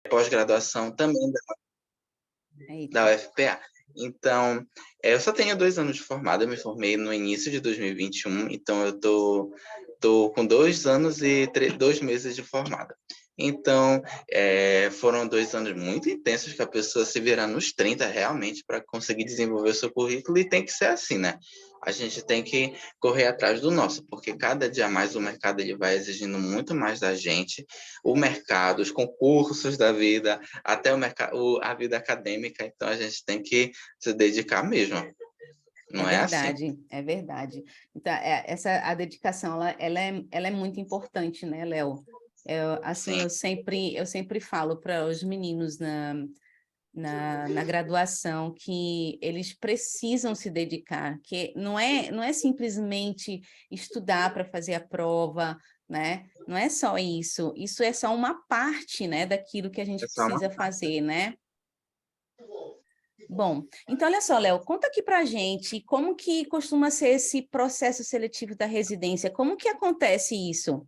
pós-graduação também da Eita. UFPA. Então, eu só tenho 2 anos de formado, eu me formei no início de 2021, então eu tô com 2 anos e 2 meses de formada. Então, foram 2 anos muito intensos que a pessoa se virar nos 30 realmente para conseguir desenvolver o seu currículo, e tem que ser assim, né? A gente tem que correr atrás do nosso, porque cada dia mais o mercado ele vai exigindo muito mais da gente, o mercado, os concursos da vida, até a vida acadêmica, então a gente tem que se dedicar mesmo, É não é assim? verdade, é verdade. Então, a dedicação, ela é muito importante, né, Léo? Assim, Sim, eu sempre falo para os meninos na graduação que eles precisam se dedicar, que não é simplesmente estudar para fazer a prova, né? Não é só isso. Isso é só uma parte, né, daquilo que a é gente só uma... precisa fazer, né? Bom, então olha só, Léo, conta aqui pra gente como que costuma ser esse processo seletivo da residência, como que acontece isso?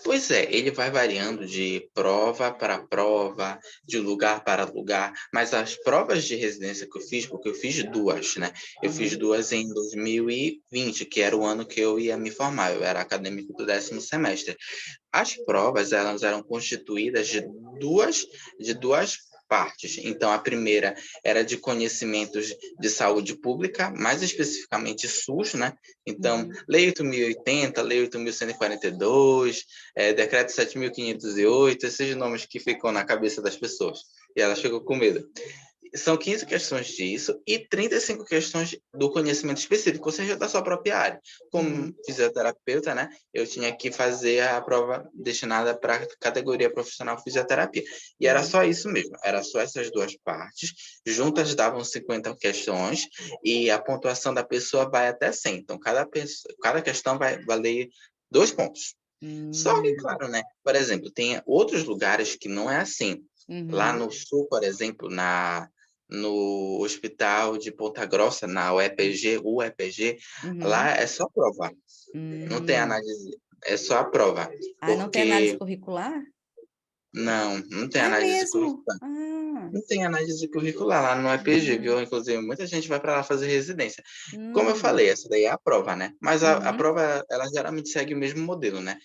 Pois é, ele vai variando de prova para prova, de lugar para lugar, mas as provas de residência que eu fiz, porque eu fiz 2, né? Eu fiz Uhum, 2 em 2020, que era o ano que eu ia me formar, eu era acadêmico do 10º semestre. As provas, elas eram constituídas de duas partes. Então, a primeira era de conhecimentos de saúde pública, mais especificamente SUS, né? Então, uhum. Lei 8.080, Lei 8.142, Decreto 7.508, esses nomes que ficam na cabeça das pessoas. E elas ficam com medo. São 15 questões disso e 35 questões do conhecimento específico, ou seja, da sua própria área. Como Uhum, fisioterapeuta, né, eu tinha que fazer a prova destinada para a categoria profissional fisioterapia. E era uhum, só isso mesmo, era só essas duas partes. Juntas davam 50 questões e a pontuação da pessoa vai até 100. Então, cada questão vai valer 2 pontos. Só que, uhum, claro, né, por exemplo, tem outros lugares que não é assim. Lá uhum, no sul, por exemplo, no hospital de Ponta Grossa, na UEPG, lá uhum, é só prova, não tem uhum. análise, é só a prova, Ah, não tem análise porque curricular? não tem Ah, é análise mesmo? curricular. Ah, Não tem análise curricular lá no EPG, viu? uhum, Inclusive, muita gente vai para lá fazer residência. Como eu uhum, falei, essa daí é a prova, né? Mas a uhum, prova, ela geralmente segue o mesmo modelo, né?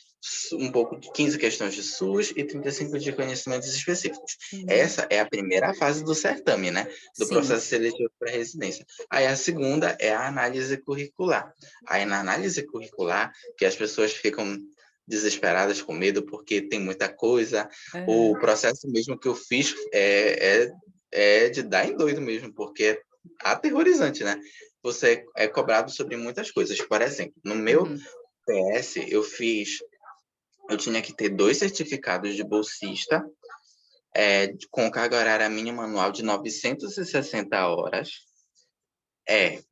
Um pouco de 15 questões de SUS e 35 de conhecimentos específicos. uhum. Essa é a primeira fase do certame, né? Do Sim. processo seletivo para residência. Aí a segunda é a análise curricular. Aí na análise curricular, que as pessoas ficam desesperadas com medo porque tem muita coisa. O Aham. processo mesmo que eu fiz é de dar em doido mesmo, porque é aterrorizante, né? Você é cobrado sobre muitas coisas. Por exemplo, no meu Uhum. PS, eu tinha que ter 2 certificados de bolsista, com carga horária mínima anual de 960 horas.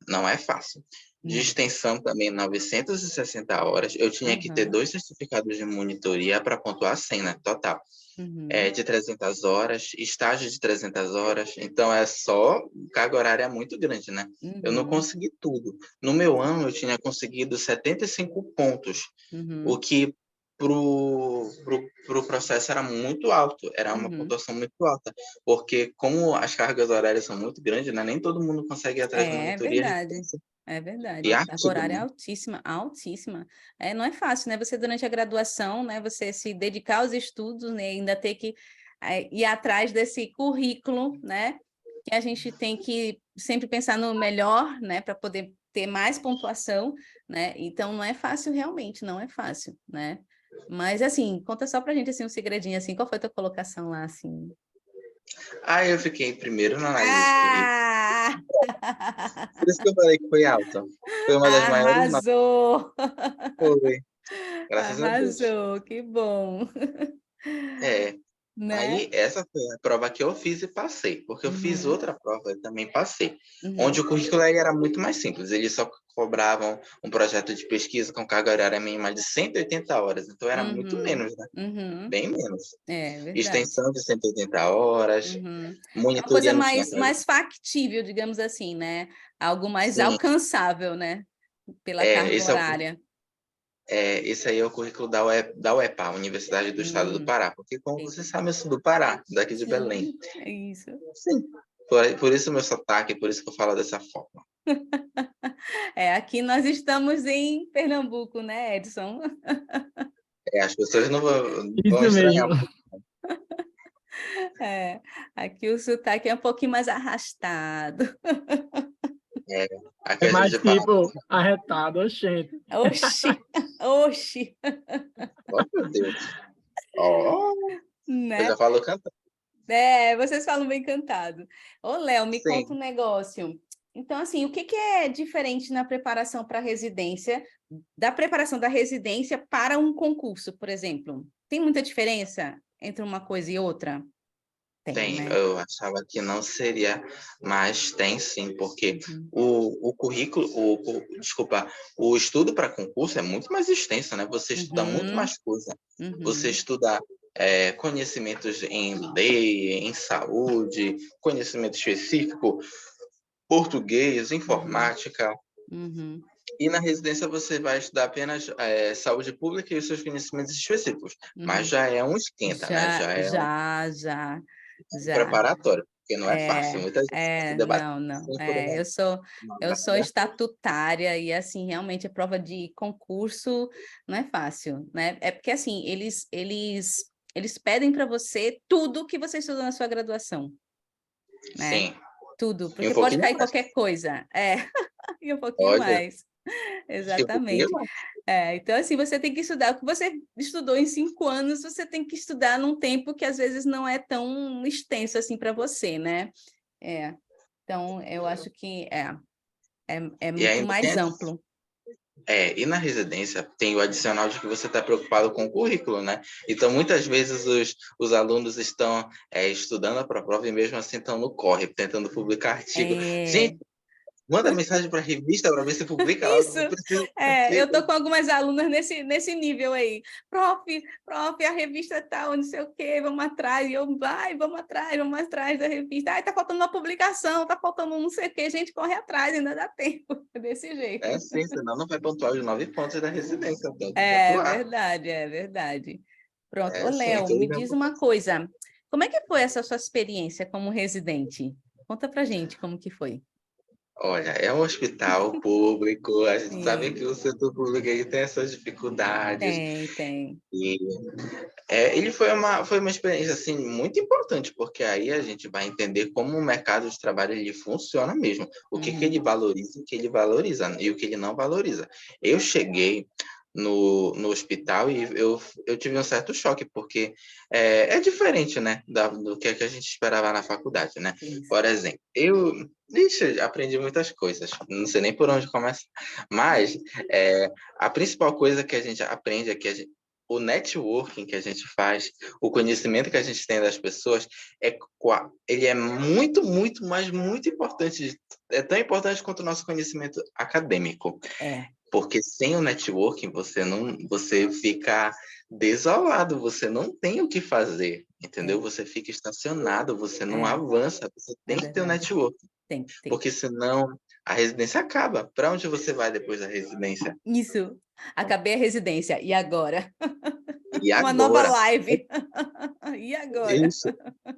Não é fácil. De Não. extensão também 960 horas. Eu tinha que ter Aham. 2 certificados de monitoria para pontuar 100, né? Total. Uhum. De 300 horas, estágio de 300 horas, então é só carga horária muito grande, né? Eu não Uhum. consegui tudo. No meu ano, eu tinha conseguido 75 pontos, o Uhum. que pro processo era muito alto, era uma Uhum. pontuação muito alta, porque como as cargas horárias são muito grandes, né? Nem todo mundo consegue ir atrás de É monitoria verdade. É e verdade. A carga artigo, horária é né? altíssima, altíssima. Não é fácil, né? Você, durante a graduação, né? Você se dedicar aos estudos, né? Ainda ter que ir atrás desse currículo, né? Que a gente tem que sempre pensar no melhor, né? Para poder ter mais pontuação, né? Então, não é fácil, realmente, não é fácil, né? Mas, assim, conta só pra gente, assim, um segredinho, assim. Qual foi a tua colocação lá, assim? Aí eu fiquei primeiro na análise de currículo, Ah! por isso que eu falei que foi alta. Foi uma das maiores notas. Arrasou! Foi, graças a Deus. Arrasou, que bom, É, né? aí essa foi a prova que eu fiz e passei, porque eu fiz Uhum, outra prova e também passei, onde uhum, o currículo ele era muito mais simples, eles só cobravam um projeto de pesquisa com carga horária mínima de 180 horas, então era muito uhum, menos, né? uhum. Bem menos. É verdade. Extensão de 180 horas, Uhum. É uma coisa monitoria não tinha carga. mais factível, digamos assim, né? Algo mais Sim, alcançável, né? Pela carga esse é o horária. Esse aí é o currículo da UEPA, Universidade do Estado do Pará, porque, como você Entendi. sabe, eu sou do Pará, daqui de Belém. Sim, é isso. Sim. Por isso meu sotaque, por isso que eu falo dessa forma. Aqui nós estamos em Pernambuco, né, Edson? As pessoas não vão Isso estranhar mesmo. muito. Aqui o sotaque é um pouquinho mais arrastado. Aqui É a mais gente fala, tipo arretado, oxente. Oxi, oxi, oh meu Deus, oh, eu né? já falo cantando. Vocês falam bem cantado. Ô, Léo, me conta Sim, um negócio. Então, assim, o que que é diferente na preparação para a residência, da preparação da residência para um concurso, por exemplo? Tem muita diferença entre uma coisa e outra? Tem, tem. né? Eu achava que não seria, mas tem sim, porque Uhum, o currículo, desculpa, o estudo para concurso é muito mais extenso, né? Você estuda muito uhum, mais coisa. Você uhum, estuda conhecimentos em lei, em saúde, conhecimento específico, português, uhum, informática. uhum. E na residência você vai estudar apenas saúde pública e os seus conhecimentos específicos. Mas Uhum. já é um esquenta, né? Já, Já é um já, já, já. preparatório, porque não é fácil. Muita gente se debate Não, não. por uma Eu sou vaga. estatutária e, assim, realmente a prova de concurso não é fácil, né? É porque, assim, eles pedem para você tudo que você estudou na sua graduação, né? Sim, Tudo, e um porque pode pouquinho cair mais. qualquer coisa. E um pouquinho Olha, mais. e um pouquinho Exatamente. mais. Então, assim, você tem que estudar. O que você estudou em 5 anos, você tem que estudar num tempo que às vezes não é tão extenso assim para você, né? É. Então, eu acho que é E muito ainda tem mais amplo. e na residência tem o adicional de que você está preocupado com o currículo, né? Então, muitas vezes os alunos estão estudando para a prova e mesmo assim estão no corre, tentando publicar artigo. Gente, É, manda mensagem para a revista para ver se publica logo, isso, eu preciso de eu tô artigo. com algumas alunas nesse nível aí. Prof, a revista tal, não sei o quê, vamos atrás. E eu, vamos atrás da revista. Ai, tá faltando uma publicação, tá faltando não sei o quê. Gente, corre atrás, ainda dá tempo, desse jeito. É sim, senão não vai pontuar os 9 pontos da residência, tem que É pontuar. verdade, é verdade. Pronto. Ô, É sim, Léo, tudo me bem. diz uma coisa. Como é que foi essa sua experiência como residente? Conta pra gente como que foi. Olha, é um hospital público, a gente sabe Sim, que o setor público ele tem essas dificuldades, tem. e ele foi uma experiência assim muito importante, porque aí a gente vai entender como o mercado de trabalho ele funciona mesmo, o que que ele Uhum, valoriza, o que ele valoriza e o que ele não valoriza. Eu cheguei no hospital e eu tive um certo choque, porque é diferente, né, do que a gente esperava na faculdade, né? isso. Por exemplo, aprendi muitas coisas, não sei nem por onde começar, mas a principal coisa que a gente aprende é que o networking que a gente faz, o conhecimento que a gente tem das pessoas, ele é muito, muito, mas muito importante. É tão importante quanto o nosso conhecimento acadêmico. É, Porque sem o networking, você fica desolado, você não tem o que fazer, entendeu? é, Você fica estacionado, você não é, avança, você é tem que ter o verdade. networking, Tem que ter. porque senão a residência acaba. Para onde você vai depois da residência? Isso. Acabei a residência. E agora? E Uma nova agora? live. E agora? Isso.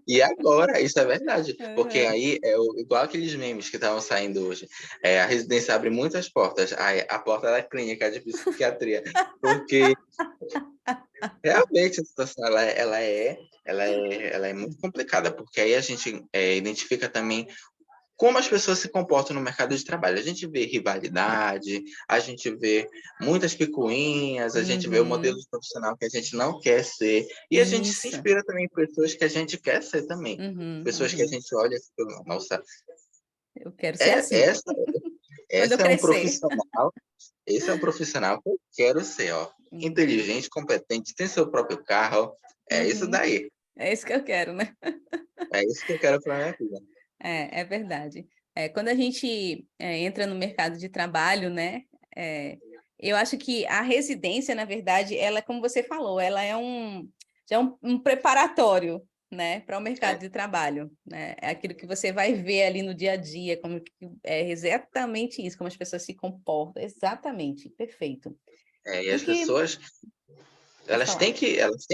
E agora, isso é verdade, porque Uhum. aí igual aqueles memes que estavam saindo hoje. A residência abre muitas portas, a porta da clínica de psiquiatria, porque realmente a situação ela é muito complicada, porque aí a gente identifica também como as pessoas se comportam no mercado de trabalho. A gente vê rivalidade, a gente vê muitas picuinhas, a gente vê o modelo Uhum. de profissional que a gente não quer ser, e a gente se Isso. inspira também em pessoas que a gente quer ser também. Uhum, Pessoas que a uhum. gente olha e fala, nossa, Eu quero ser é, assim. Quando eu essa é um crescer. profissional, esse é um profissional que eu quero ser, ó. Uhum. Inteligente, competente, tem seu próprio carro, é isso Uhum. daí. É isso que eu quero, né? É isso que eu quero para minha vida. É verdade. Quando a gente entra no mercado de trabalho, né? Eu acho que a residência, na verdade, ela, como você falou, ela já é um preparatório, né, para o É, mercado de trabalho, né? É aquilo que você vai ver ali no dia a dia, é exatamente isso, como as pessoas se comportam, exatamente, perfeito. E do as que... pessoas, Pode elas falar. têm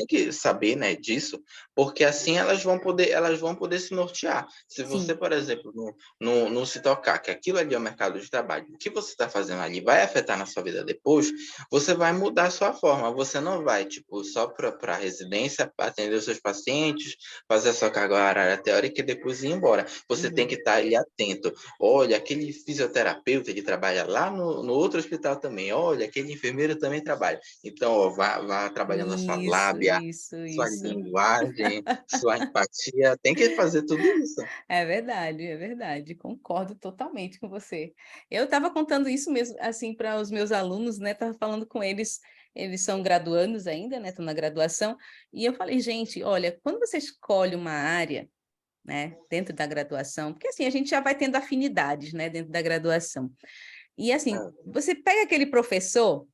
que saber, né, disso, porque assim elas vão poder se nortear. Se você, Sim. por exemplo, não se tocar que aquilo ali é o mercado de trabalho, o que você está fazendo ali vai afetar na sua vida depois, você vai mudar a sua forma. Você não vai, tipo, só para a residência, atender os seus pacientes, fazer a sua carga horária teórica e depois ir embora. Você tem Uhum. que estar ali atento. Olha, aquele fisioterapeuta, ele trabalha lá no outro hospital também. Olha, aquele enfermeiro também trabalha. Então, ó, vá trabalhando a sua Isso, lábia, isso, sua isso. linguagem, sua empatia. Tem que fazer tudo isso. É verdade, concordo totalmente com você. Eu estava contando isso mesmo, assim, para os meus alunos, né? Estava falando com eles, eles são graduandos ainda, né? Estão na graduação, e eu falei, gente, olha, quando você escolhe uma área, né, dentro da graduação, porque assim, a gente já vai tendo afinidades, né, dentro da graduação. E assim, você pega aquele professor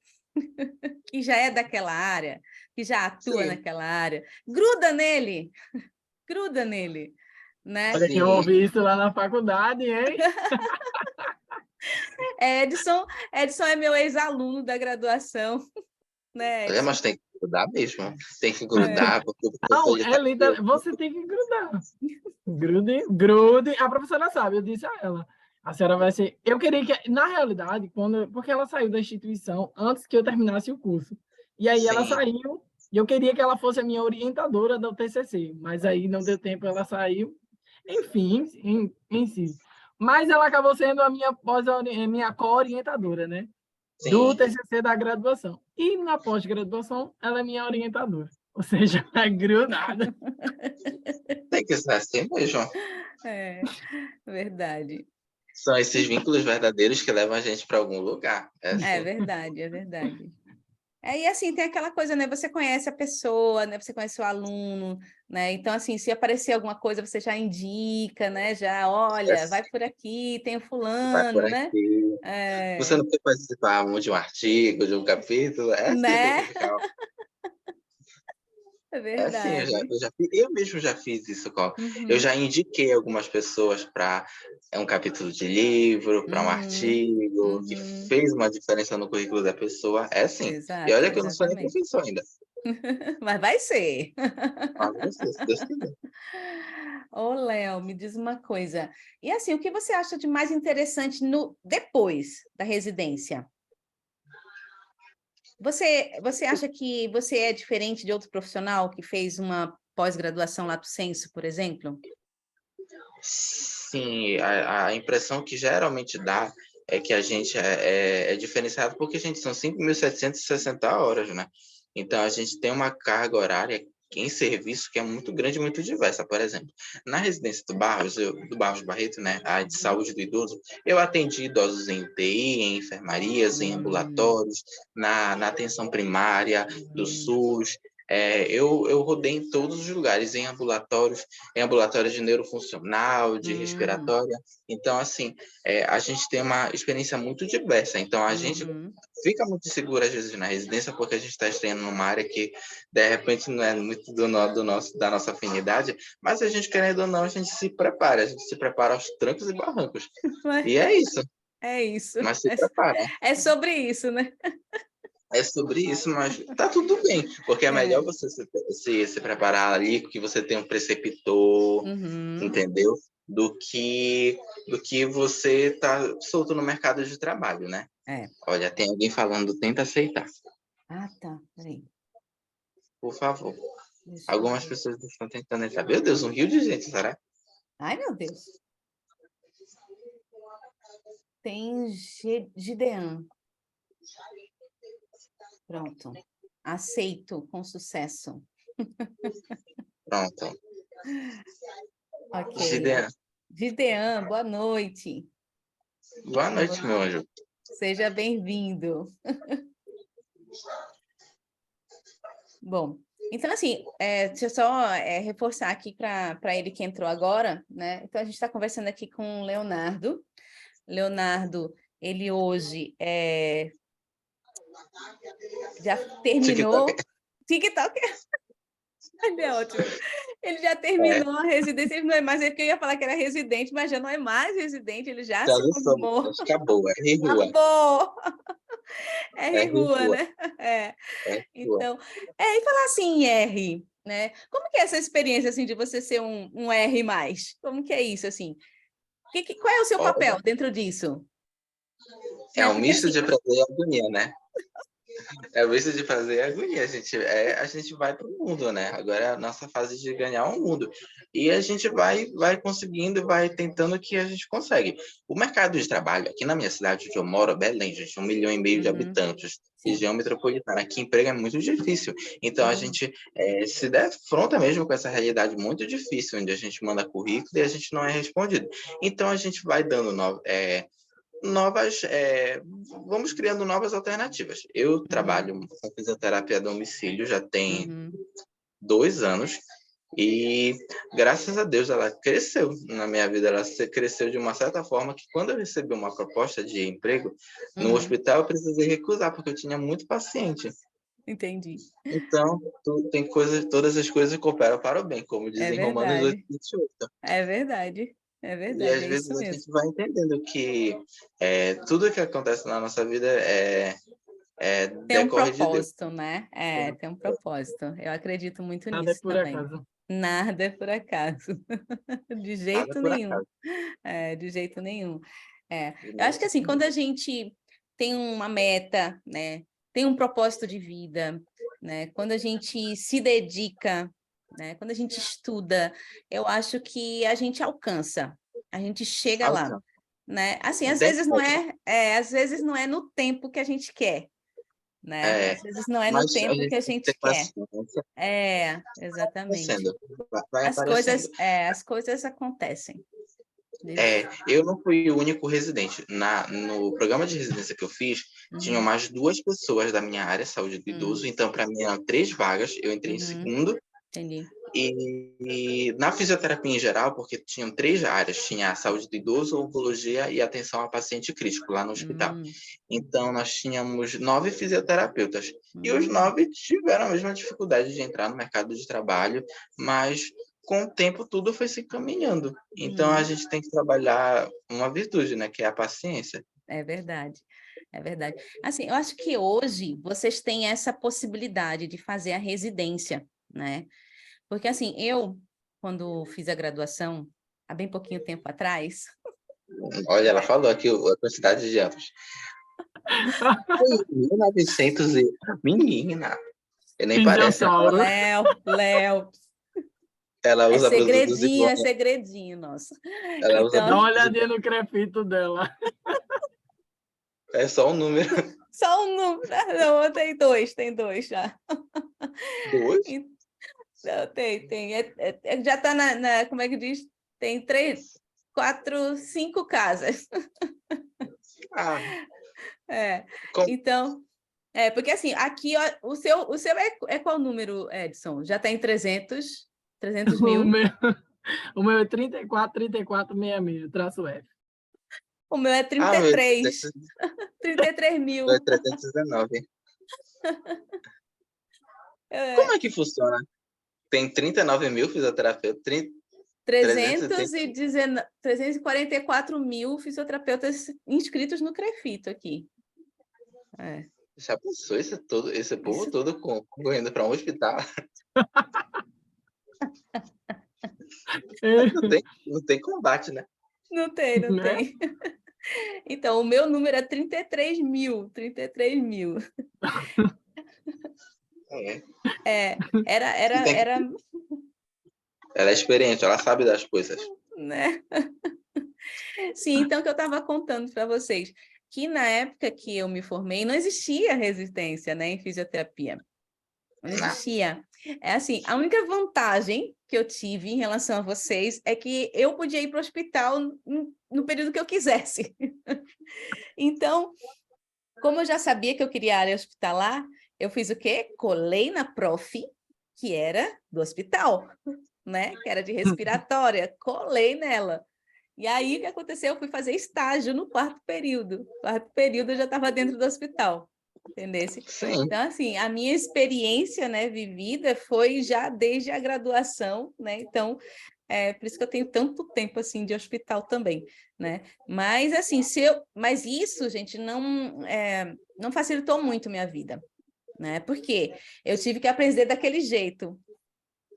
que já é daquela área, que já atua Sim, naquela área, gruda nele, né? Olha que eu sim. ouvi isso lá na faculdade, hein? Edson é meu ex-aluno da graduação, né, É, Edson? mas tem que grudar mesmo. Tem que É. grudar, porque o professor Não, ele tá é aqui. literal. Você tem que grudar. Grude, grude. A professora sabe, eu disse a ela. A senhora vai ser. Eu queria que, na realidade, porque ela saiu da instituição antes que eu terminasse o curso. E aí ela Sim, saiu, e eu queria que ela fosse a minha orientadora do TCC, mas aí não deu tempo, ela saiu. Enfim, em si. Mas ela acabou sendo a minha co-orientadora, né? Do sim. TCC da graduação. E na pós-graduação, ela é minha orientadora. Ou seja, é grudada. Tem que ser assim mesmo. É, verdade. São esses E- vínculos verdadeiros que levam a gente para algum lugar. É É assim. verdade, é verdade. E assim, tem aquela coisa, né? Você conhece a pessoa, né? Você conhece o aluno, né? Então, assim, se aparecer alguma coisa, você já indica, né? Já, É olha, vai assim, por aqui, tem o vai por fulano, né? aqui. Você É, não quer participar de um artigo, de um capítulo? É assim, tem que né? ficar. É É assim, verdade. eu mesmo já fiz isso. Eu Uhum, já indiquei algumas pessoas para um capítulo de livro, para um artigo, que uhum. fez uma diferença no currículo da pessoa. É assim. E Exato, olha que eu não sou nem exatamente. professor ainda. Mas vai ser. Mas você, se Deus quiser. Ô, Léo, me diz uma coisa. E assim, o que você acha de mais interessante no depois da residência? Você acha que você é diferente de outro profissional que fez uma pós-graduação lato sensu, por exemplo? Sim, a impressão que geralmente dá é que a gente é diferenciado porque a gente são 5.760 horas, né? Então, a gente tem uma carga horária em serviço que é muito grande e muito diversa. Por exemplo, na residência do Barros Barreto, né, a de Uhum. saúde do idoso, eu atendi idosos em UTI, em enfermarias, em Hum, ambulatórios, na atenção primária do hum, SUS. Eu rodei em todos os lugares, em ambulatórios de neurofuncional, de hum, respiratória. Então, assim, a gente tem uma experiência muito diversa. Então, a gente uhum. fica muito seguro, às vezes, na residência, porque a gente está estreando numa área que, de repente, não é muito da nossa afinidade, mas a gente, querendo ou não, a gente se prepara. A gente se prepara aos trancos e barrancos. E é isso, É isso. mas se prepara. É sobre isso, né? É sobre isso, mas tá tudo bem, porque é melhor É. você se preparar ali, que você tem um preceptor, Uhum. entendeu? Do que você tá solto no mercado de trabalho, né? É. Olha, tem alguém falando, tenta aceitar, Ah, tá. Peraí. por favor. Deixa eu Algumas ver. pessoas estão tentando entrar. Meu Deus, um rio de gente, será? Ai, meu Deus. Tem Gideon. Pronto. Aceito com sucesso. Pronto. Ok. Gideon, Gideon, boa noite. boa noite, meu anjo. Seja bem-vindo. Bom, então assim, deixa eu só reforçar aqui para ele que entrou agora, né? Então a gente está conversando aqui com o Leonardo. Leonardo, ele hoje já TikTok. terminou. TikTok, ele é ótimo. Ele já terminou a residência, ele não é mais, é que eu ia falar que era residente, mas já não é mais residente, ele já se Tradução, formou. acabou, é rua, Acabou! é R rua, rua, né? É. é rua. Então, e falar assim em R, né? Como que é essa experiência, assim, de você ser um R+? Como que é isso, assim? Qual é o seu Olha, papel dentro disso? é Né? um Porque, misto assim, de prazer e agonia, né? É um misto de prazer e agonia. A gente vai para o mundo, né? Agora é a nossa fase de ganhar o mundo. E a gente vai conseguindo, vai tentando que a gente consegue. O mercado de trabalho, aqui na minha cidade onde eu moro, Belém, gente, 1,5 milhão de habitantes, sim, região metropolitana, aqui emprego é muito difícil. Então a sim. gente se defronta mesmo com essa realidade muito difícil, onde a gente manda currículo e a gente não é respondido. Então a gente vai dando novas, vamos criando novas alternativas. Eu trabalho com fisioterapia a domicílio já tem Uhum. 2 anos e, graças a Deus, ela cresceu na minha vida. Ela cresceu de uma certa forma que, quando eu recebi uma proposta de emprego no Uhum. hospital, eu precisei recusar, porque eu tinha muito paciente. Entendi. Então, tem coisas, todas as coisas cooperam para o bem, como É dizem Romanos verdade. 8:28. É verdade. É E verdade, às é vezes isso a mesmo. gente vai entendendo que tudo que acontece na nossa vida Tem um decorre de Deus. propósito, né? Então, Tem um propósito. Eu acredito muito Nada é nisso por também. acaso. Nada é por acaso. De nada jeito por nenhum. acaso. De jeito nenhum. E Eu nem acho que assim, assim, quando a gente tem uma meta, né? Tem um propósito de vida, né? Quando a gente se dedica, né? Quando a gente estuda, eu acho que a gente alcança, a gente chega lá, alcança. né? Assim, Decorre. às vezes não é no tempo que a gente quer, né? É, Às vezes não é no mas a tempo que gente a tem que ter gente quer. paciência. Vai Exatamente. aparecendo. Vai aparecendo. As coisas acontecem. Eu não fui o único residente. No programa de residência que eu fiz, tinham Uhum, mais 2 pessoas da minha área, saúde do idoso. uhum, Então, para mim, eram 3 vagas. Eu entrei em uhum, segundo. entendi. E na fisioterapia em geral, porque tinham 3 áreas, tinha a saúde do idoso, oncologia e atenção a paciente crítico lá no hospital. Hum, Então, nós tínhamos 9 fisioterapeutas, e os hum, 9 tiveram a mesma dificuldade de entrar no mercado de trabalho, mas com o tempo tudo foi se encaminhando. Então, a hum. gente tem que trabalhar uma virtude, né, que é a paciência. É verdade, é verdade. Assim, eu acho que hoje vocês têm essa possibilidade de fazer a residência, né? Porque assim, eu, quando fiz a graduação, há bem pouquinho tempo atrás, Olha, ela falou aqui a quantidade de anos. Foi em 1900 e... Menina, eu nem parece. Dinossauro. Léo, Ela usa a blusa do é Zigone. segredinho, nossa. Ela usa a Então, Dá uma blusa do olhadinha Zigone. no crepito dela. É só um número. só um número, não, tem dois já. 2? Não, tem. Já está como é que diz? Tem 3, 4, 5 casas. Ah, É. como... Então, porque assim, aqui ó, o seu é qual número, Edson? Já está em 300 O mil? meu, o meu é 3466, traço F. O meu é Ah, 33. 33 meu é mil. 319. Como É, é que funciona? Tem 39 mil fisioterapeutas, 360. 344 mil fisioterapeutas inscritos no CREFITO aqui. Já pensou esse povo Isso todo correndo para um hospital? Não tem combate, né? não tem, não Né? tem. Então, o meu número é 33 mil, 33 mil. É. Era, E era, tem que... era, Ela é experiente, ela sabe das coisas. né? Sim, então que eu estava contando para vocês, que na época que eu me formei, não existia resistência, né, em fisioterapia. Não Não. existia. É assim, a única vantagem que eu tive em relação a vocês é que eu podia ir para o hospital no período que eu quisesse. Então, como eu já sabia que eu queria área hospitalar, eu fiz o quê? Colei na prof, que era do hospital, né? Que era de respiratória, colei nela. E aí, o que aconteceu? Eu fui fazer estágio no quarto período. Quarto período eu já estava dentro do hospital. entendeu? Sim, Então, assim, a minha experiência, né, vivida foi já desde a graduação, né? Então, por isso que eu tenho tanto tempo assim de hospital também, né? Mas assim, mas isso, gente, não facilitou muito minha vida, né? Porque eu tive que aprender daquele jeito,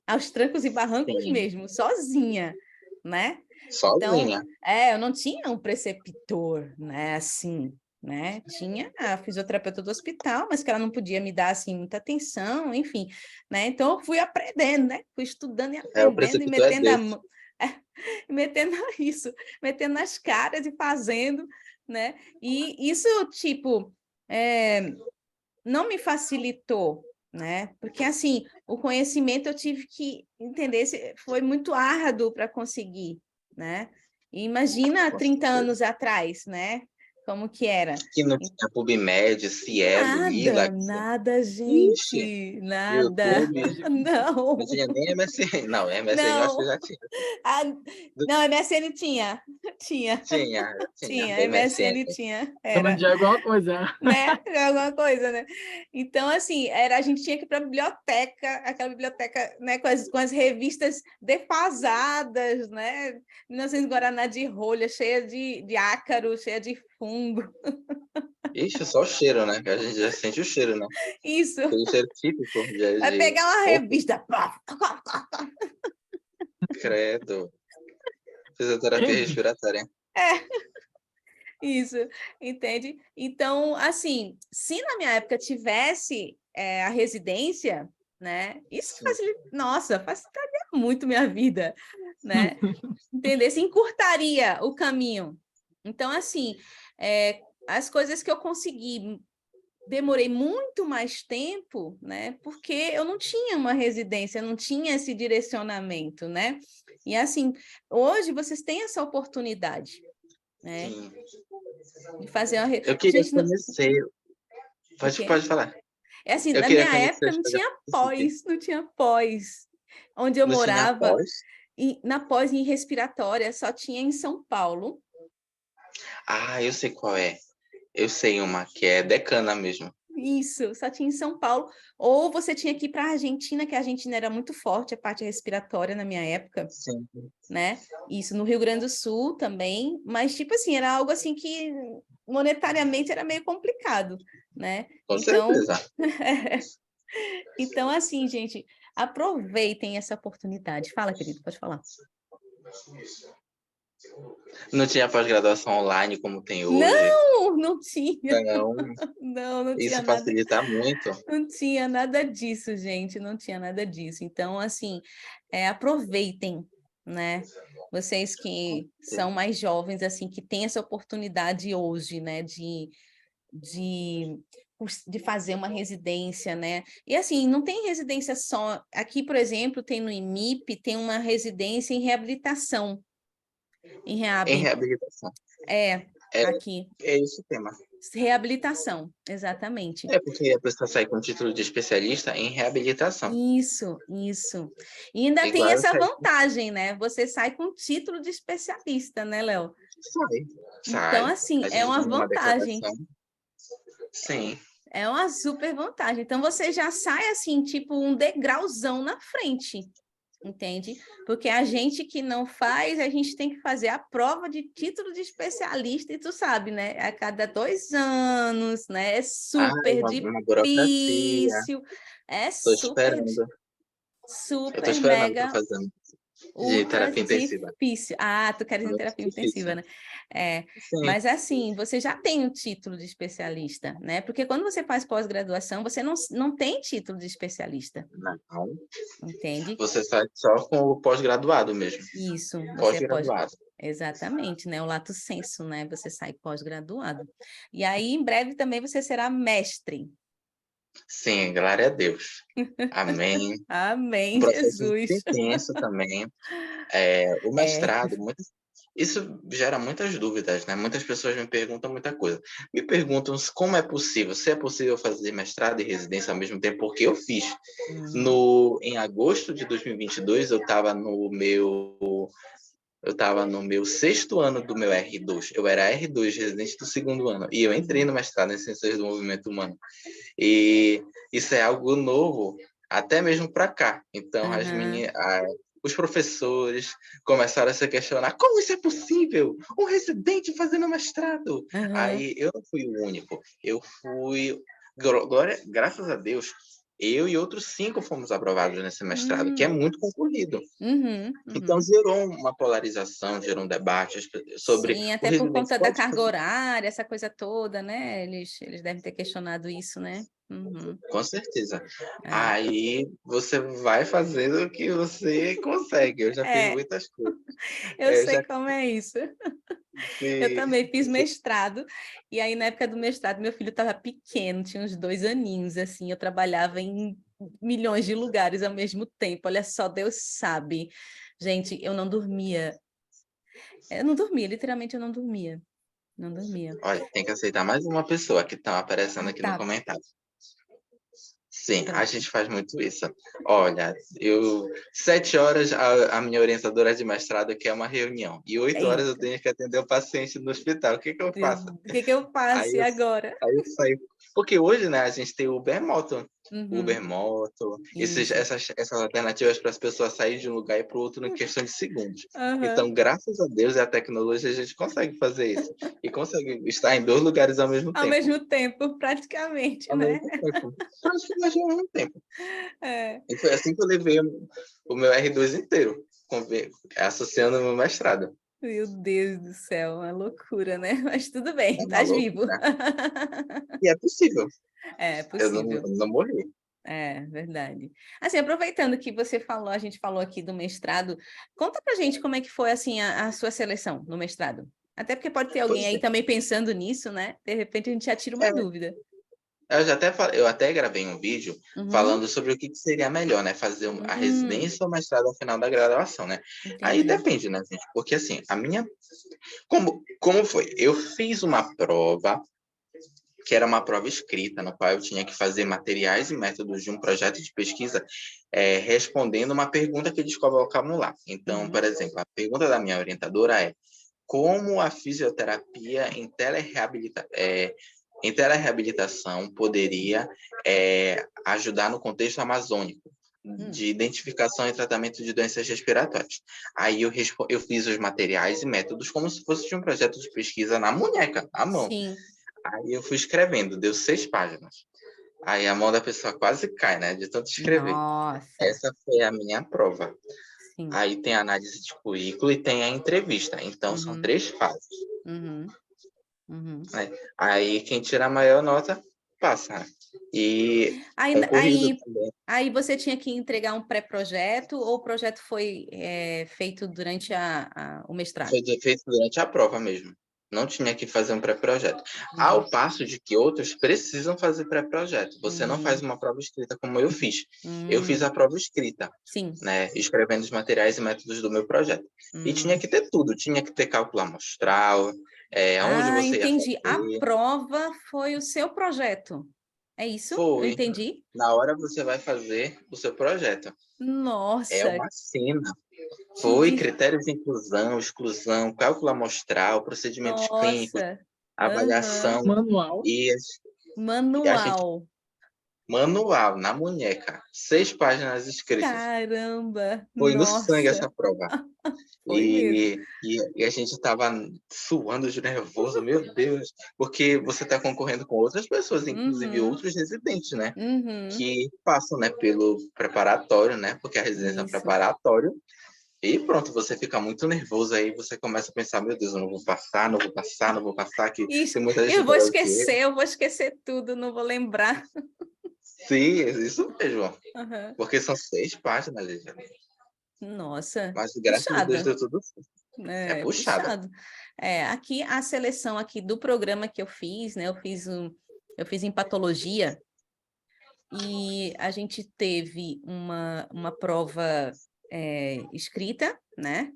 aos trancos e barrancos sim. mesmo, sozinha, né? Então, Sozinha. eu não tinha um preceptor, né, assim, né? Tinha a fisioterapeuta do hospital, mas que ela não podia me dar, assim, muita atenção, enfim, né? Então, eu fui aprendendo, né? Fui estudando e O aprendendo e preceptor é metendo a desse. mão, metendo isso, metendo nas caras e fazendo, né? E isso, tipo, não me facilitou, né? Porque, assim, o conhecimento eu tive que entender, foi muito árduo para conseguir, né? E imagina há Com 30 certeza. anos atrás, né? Como que era. Que não tinha PubMed, Cielo, Nada, Lilac. nada, Ixi, gente, nada. YouTube. Não Não, tinha nem MSN. Não, MSN eu acho que não. já tinha. Ah, não, MSN tinha, tinha, Tinha. tinha, MSN. MSN tinha, Pelo menos era. já é alguma coisa. Né? É alguma coisa, né? Então, assim, a gente tinha que ir para a biblioteca, aquela biblioteca, né, com as revistas defasadas, né? 1900 Guaraná de rolha, cheia de ácaro, cheia de fungo. Ixi, só o cheiro, né? Que a gente já sente o cheiro, né? Isso, Aquele cheiro típico vai de pegar uma roupa. revista. Credo. Fisioterapia Gente, respiratória. Isso, entende? Então, assim, se na minha época tivesse a residência, né? Isso Sim. nossa, facilitaria muito minha vida, né? Entender? Se encurtaria o caminho. Então, assim, as coisas que eu consegui, demorei muito mais tempo, né? Porque eu não tinha uma residência, não tinha esse direcionamento, né? E assim, hoje vocês têm essa oportunidade, né? Sim. De fazer uma. Eu queria Gente, conhecer. o Pode, quê? pode falar. É assim, Eu na queria minha conhecer época as não coisas tinha que você pós, não tinha pós. Onde eu não tinha morava, pós. na pós em respiratória, só tinha em São Paulo. Ah, eu sei qual é. Eu sei uma que é decana mesmo. Isso, só tinha em São Paulo. Ou você tinha que ir para a Argentina, que a Argentina era muito forte, a parte respiratória na minha época, Sim, né? Isso, no Rio Grande do Sul também. Mas, tipo assim, era algo assim que monetariamente era meio complicado, né? com Então, certeza. então assim, gente, aproveitem essa oportunidade. Fala, querido, pode falar. Não tinha pós-graduação online como tem hoje. Não, não tinha. Não, Não tinha isso nada. facilita muito. Não tinha nada disso, gente, não tinha nada disso. Então, assim, aproveitem, né? Vocês que são mais jovens, assim, que têm essa oportunidade hoje, né, de, de fazer uma residência, né? E assim, não tem residência só. Aqui, por exemplo, tem no IMIP, tem uma residência em reabilitação, em Em REAB. reabilitação. É, É, aqui. é esse o tema. Reabilitação, exatamente. É porque a pessoa sai com título de especialista em reabilitação. Isso, isso. E ainda tem Igual eu essa saí. vantagem, né? Você sai com título de especialista, né, Léo? Então, Sai. assim, A é gente uma tem uma vantagem, declaração. Sim, é uma super vantagem. Então, você já sai, assim, tipo, um degrauzão na frente, entende? Porque a gente que não faz, a gente tem que fazer a prova de título de especialista, e tu sabe, né? A cada 2 anos, né? É super uma burocracia. difícil, é Estou esperando. Eu estou super esperando para mega fazer de ultra terapia intensiva. difícil. Ah, tu queres em Muito terapia intensiva, difícil. né? Sim. Mas assim, você já tem o título de especialista, né? Porque quando você faz pós-graduação, você não tem título de especialista, Não. entende? Você sai só com o pós-graduado mesmo. Isso, você pode. Pós-graduado. Exatamente, né? O lato sensu, né? Você sai pós-graduado. E aí, em breve, também você será mestre. Sim, glória a Deus. Amém. Um Amém, processo muito Jesus. intenso também. O mestrado, isso gera muitas dúvidas, né? Muitas pessoas me perguntam muita coisa. Me perguntam como é possível, se é possível fazer mestrado e residência ao mesmo tempo, porque eu fiz. Em agosto de 2022, eu estava no meu Eu estava no meu 6º ano do meu R2. Eu era R2, residente do 2º ano. E eu entrei no mestrado em Ciências do Movimento Humano. E isso é algo novo, até mesmo para cá. Então, Aham. os professores começaram a se questionar: como isso é possível? Um residente fazendo mestrado? Aham. Aí eu não fui o único. Eu fui, graças a Deus, eu e outros 5 fomos aprovados nesse mestrado, que é Hum. muito concorrido. Uhum. Então, Uhum. gerou uma polarização, gerou um debate sobre Sim, o até por residente conta da pode carga fazer. horária, essa coisa toda, né? Eles devem ter questionado isso, né? Uhum. Com certeza. É. Aí você vai fazendo o que você consegue. Eu já fiz É, muitas coisas. eu Eu sei já como é isso. Eu fiz. também fiz mestrado, e aí na época do mestrado meu filho estava pequeno, tinha uns 2 aninhos, assim, eu trabalhava em milhões de lugares ao mesmo tempo, olha só, Deus sabe. Gente, eu não dormia, literalmente eu não dormia, não dormia. Olha, tem que aceitar mais uma pessoa que está aparecendo Ah, aqui no tá, comentário. Sim, a pronto. gente faz muito isso. Olha, 7 horas a minha orientadora de mestrado quer uma reunião. E 8 horas eu Eita, tenho que atender o paciente no hospital. O que que eu faço? o que que eu Aí faço e eu, agora? aí eu saio. Porque hoje, né, a gente tem o Uhum, Uber Moto, isso. essas alternativas para as pessoas saírem de um lugar e para o outro em questão de segundos. Aham. Então, graças a Deus e à tecnologia, a gente consegue fazer isso. E consegue estar em 2 lugares ao mesmo Ao tempo. mesmo tempo, praticamente, Ao né? mesmo tempo. Praticamente ao mesmo tempo. É. E foi assim que eu levei o meu R2 inteiro, associando o meu mestrado. Meu Deus do céu, uma loucura, né? Mas tudo É bem, uma estás vivo. loucura. E é possível. É Eu possível, não morri. é verdade. Assim, aproveitando que você falou, a gente falou aqui do mestrado, conta pra gente como é que foi assim a sua seleção no mestrado. Até porque pode ter alguém Pois aí também pensando nisso, né? De repente a gente já tira uma é. dúvida. Eu até gravei um vídeo Uhum, falando sobre o que seria melhor, né? Fazer a uhum, residência ou mestrado ao final da graduação, né? Aí entendi. depende, né, gente? Porque assim, como foi? Eu fiz uma prova, que era uma prova escrita, no qual eu tinha que fazer materiais e métodos de um projeto de pesquisa, respondendo uma pergunta que eles colocavam lá. Então, Uhum, por exemplo, a pergunta da minha orientadora é: como a fisioterapia em telereabilitação poderia ajudar no contexto amazônico hum, de identificação e tratamento de doenças respiratórias. Aí eu fiz os materiais e métodos como se fosse de um projeto de pesquisa na munheca, à mão. sim. Aí eu fui escrevendo, deu 6 páginas. Aí a mão da pessoa quase cai, né, de tanto escrever. Nossa, Essa foi a minha prova. sim. Aí tem a análise de currículo e tem a entrevista. Então são Uhum, 3 fases. uhum, uhum. Né? Aí quem tira a maior nota passa. Né? E Aí, concorrido aí, também. aí você tinha que entregar um pré-projeto ou o projeto foi feito durante o mestrado? Foi feito durante a prova mesmo. Não tinha que fazer um pré-projeto. Uhum, Ao passo de que outros precisam fazer pré-projeto. Você não faz uhum, uma prova escrita como eu fiz. Eu fiz uhum. a prova escrita, Sim. né, escrevendo os materiais e métodos do meu projeto. E tinha Uhum. que ter tudo. Tinha que ter cálculo amostral, onde Ah, você ia entendi. A fazer. prova foi o seu projeto. É isso? Eu Foi. entendi? Na hora você vai fazer o seu projeto. É Nossa, uma cena. que Foi difícil. critérios de inclusão, exclusão, cálculo amostral, procedimentos clínicos, Nossa. Aham. avaliação Manual. e, e a gente Manual. manual na munheca, 6 páginas escritas. Caramba. Foi no sangue essa Nossa. prova. Foi mesmo. E a gente estava suando de nervoso, meu Deus, porque você está concorrendo com outras pessoas, inclusive Uhum. outros residentes, né? Uhum. Que passam, né, pelo preparatório, né? Porque a residência é um Isso. preparatório. E pronto, você fica muito nervoso aí, você começa a pensar, meu Deus, eu não vou passar, não vou passar, não vou passar, que Isso. tem muita gente melhor do que eu. Eu vou esquecer tudo, não vou lembrar. Sim, isso mesmo. Aham. Porque são 6 páginas, gente. Nossa, Mas graças a Deus puxada. deu tudo certo. É É, puxada. puxado. É, aqui a seleção aqui do programa que eu fiz, né? Eu fiz em patologia e a gente teve uma prova escrita, né?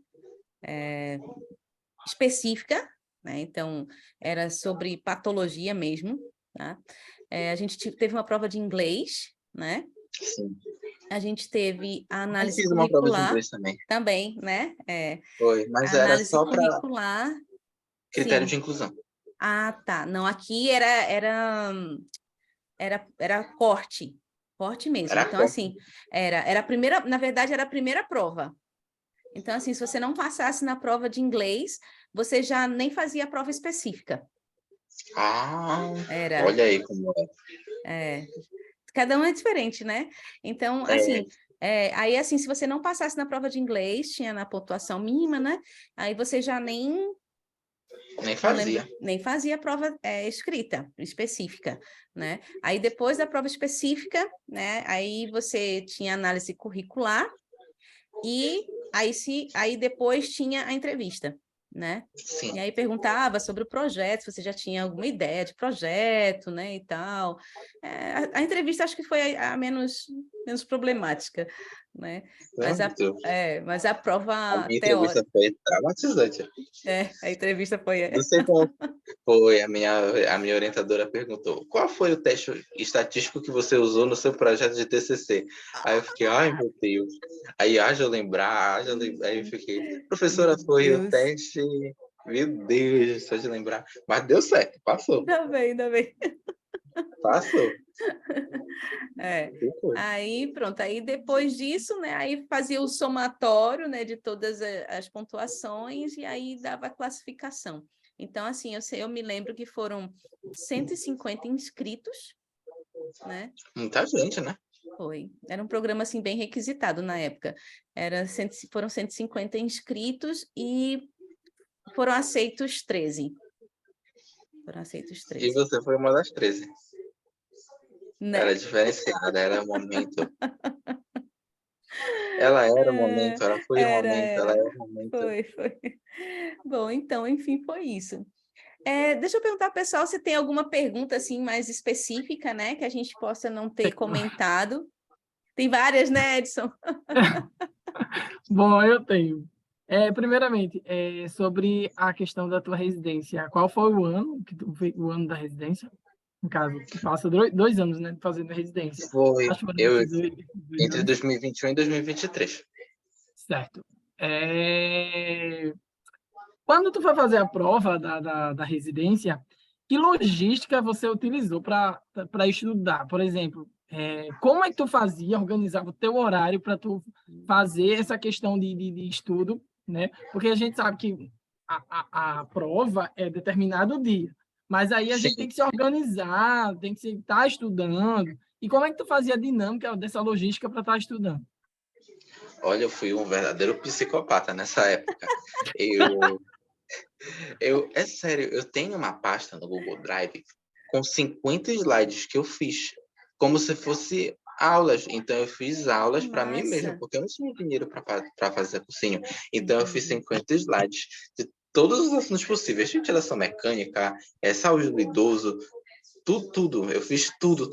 Específica, né? Então era sobre patologia mesmo, tá? A gente teve uma prova de inglês, né? Sim. a gente teve a Eu análise fiz uma prova de curricular inglês também. né? Foi, mas A era análise só para curricular, critério sim. de inclusão. Ah, tá. Não, aqui era corte mesmo. Era Então, corte. assim, era a primeira, na verdade, era a primeira prova. Então, assim, se você não passasse na prova de inglês, você já nem fazia a prova específica. Ah, Era, olha aí como é, cada um é diferente, né? Então, é. assim, aí, assim, se você não passasse na prova de inglês, tinha na pontuação mínima, né? Aí você já nem Nem não lembro, fazia. nem fazia a prova escrita, específica, né? Aí depois da prova específica, né? Aí você tinha análise curricular e aí depois tinha a entrevista, né? Sim. E aí perguntava sobre o projeto, se você já tinha alguma ideia de projeto, né, e tal. A entrevista acho que foi a menos problemática, né? Certo. Mas a A prova minha entrevista teórica, foi traumatizante. a entrevista foi. Não sei como foi, a minha orientadora perguntou: qual foi o teste estatístico que você usou no seu projeto de TCC? Aí eu fiquei, ai meu Deus. Aí haja eu lembrar, aí eu fiquei, professora, Meu foi o Deus. teste, meu Deus, só de lembrar. Mas deu certo, passou, Ainda bem, ainda bem. passou. É. Ficou. Aí, pronto, aí depois disso, né, aí fazia o somatório, né, de todas as pontuações e aí dava a classificação. Então, assim, eu me lembro que foram 150 inscritos, né? Muita gente, né? Foi. Era um programa, assim, bem requisitado na época. Foram 150 inscritos e foram aceitos 13. Foram aceitos E 13. você foi uma das 13. Era Né? diferenciada, era o momento. Ela era o momento, ela foi o momento, ela Era. é o momento. Foi. Bom, então, enfim, foi isso. Deixa eu perguntar, pessoal, se tem alguma pergunta assim mais específica, né, que a gente possa não ter comentado. Tem várias, né, Edson? Bom, eu tenho. Primeiramente, sobre a questão da tua residência. Qual foi o ano que tu fez, o ano da residência? No caso, tu passa 2 anos, né, fazendo residência. Foi Acho que foram eu 22 entre anos. 2021 e 2023. Certo. Quando tu foi fazer a prova da residência, que logística você utilizou para estudar? Por exemplo, como é que tu fazia, organizava o teu horário para tu fazer essa questão de estudo, né? Porque a gente sabe que a prova é determinado dia, mas aí a gente tem Sim. que se organizar, tem que estar estudando. E como é que tu fazia a dinâmica dessa logística para estar estudando? Olha, eu fui um verdadeiro psicopata nessa época. É sério, eu tenho uma pasta no Google Drive com 50 slides que eu fiz, como se fosse aulas. Então, eu fiz aulas para mim mesmo, Massa. porque eu não tinha dinheiro para fazer cursinho. Então, eu fiz Entendi. 50 slides de todos os assuntos possíveis: ventilação mecânica, saúde do idoso, tudo. Eu fiz tudo.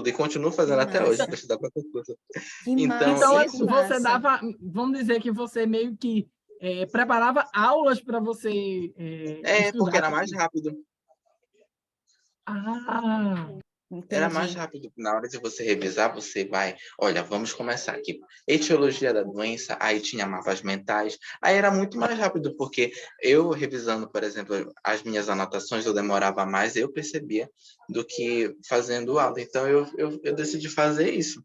E continuo Que fazendo até hoje massa. para estudar para concurso. Que Então, massa, Então, que isso você massa. dava, vamos dizer que você meio que preparava aulas para você é porque estudar era mais também. rápido. Ah, Era mais Entendi. rápido. Na hora de você revisar, você vai, olha, vamos começar aqui. Etiologia da doença, aí tinha mapas mentais, aí era muito mais rápido, porque eu revisando, por exemplo, as minhas anotações, eu demorava mais, eu percebia, do que fazendo aula. Então, eu decidi fazer isso.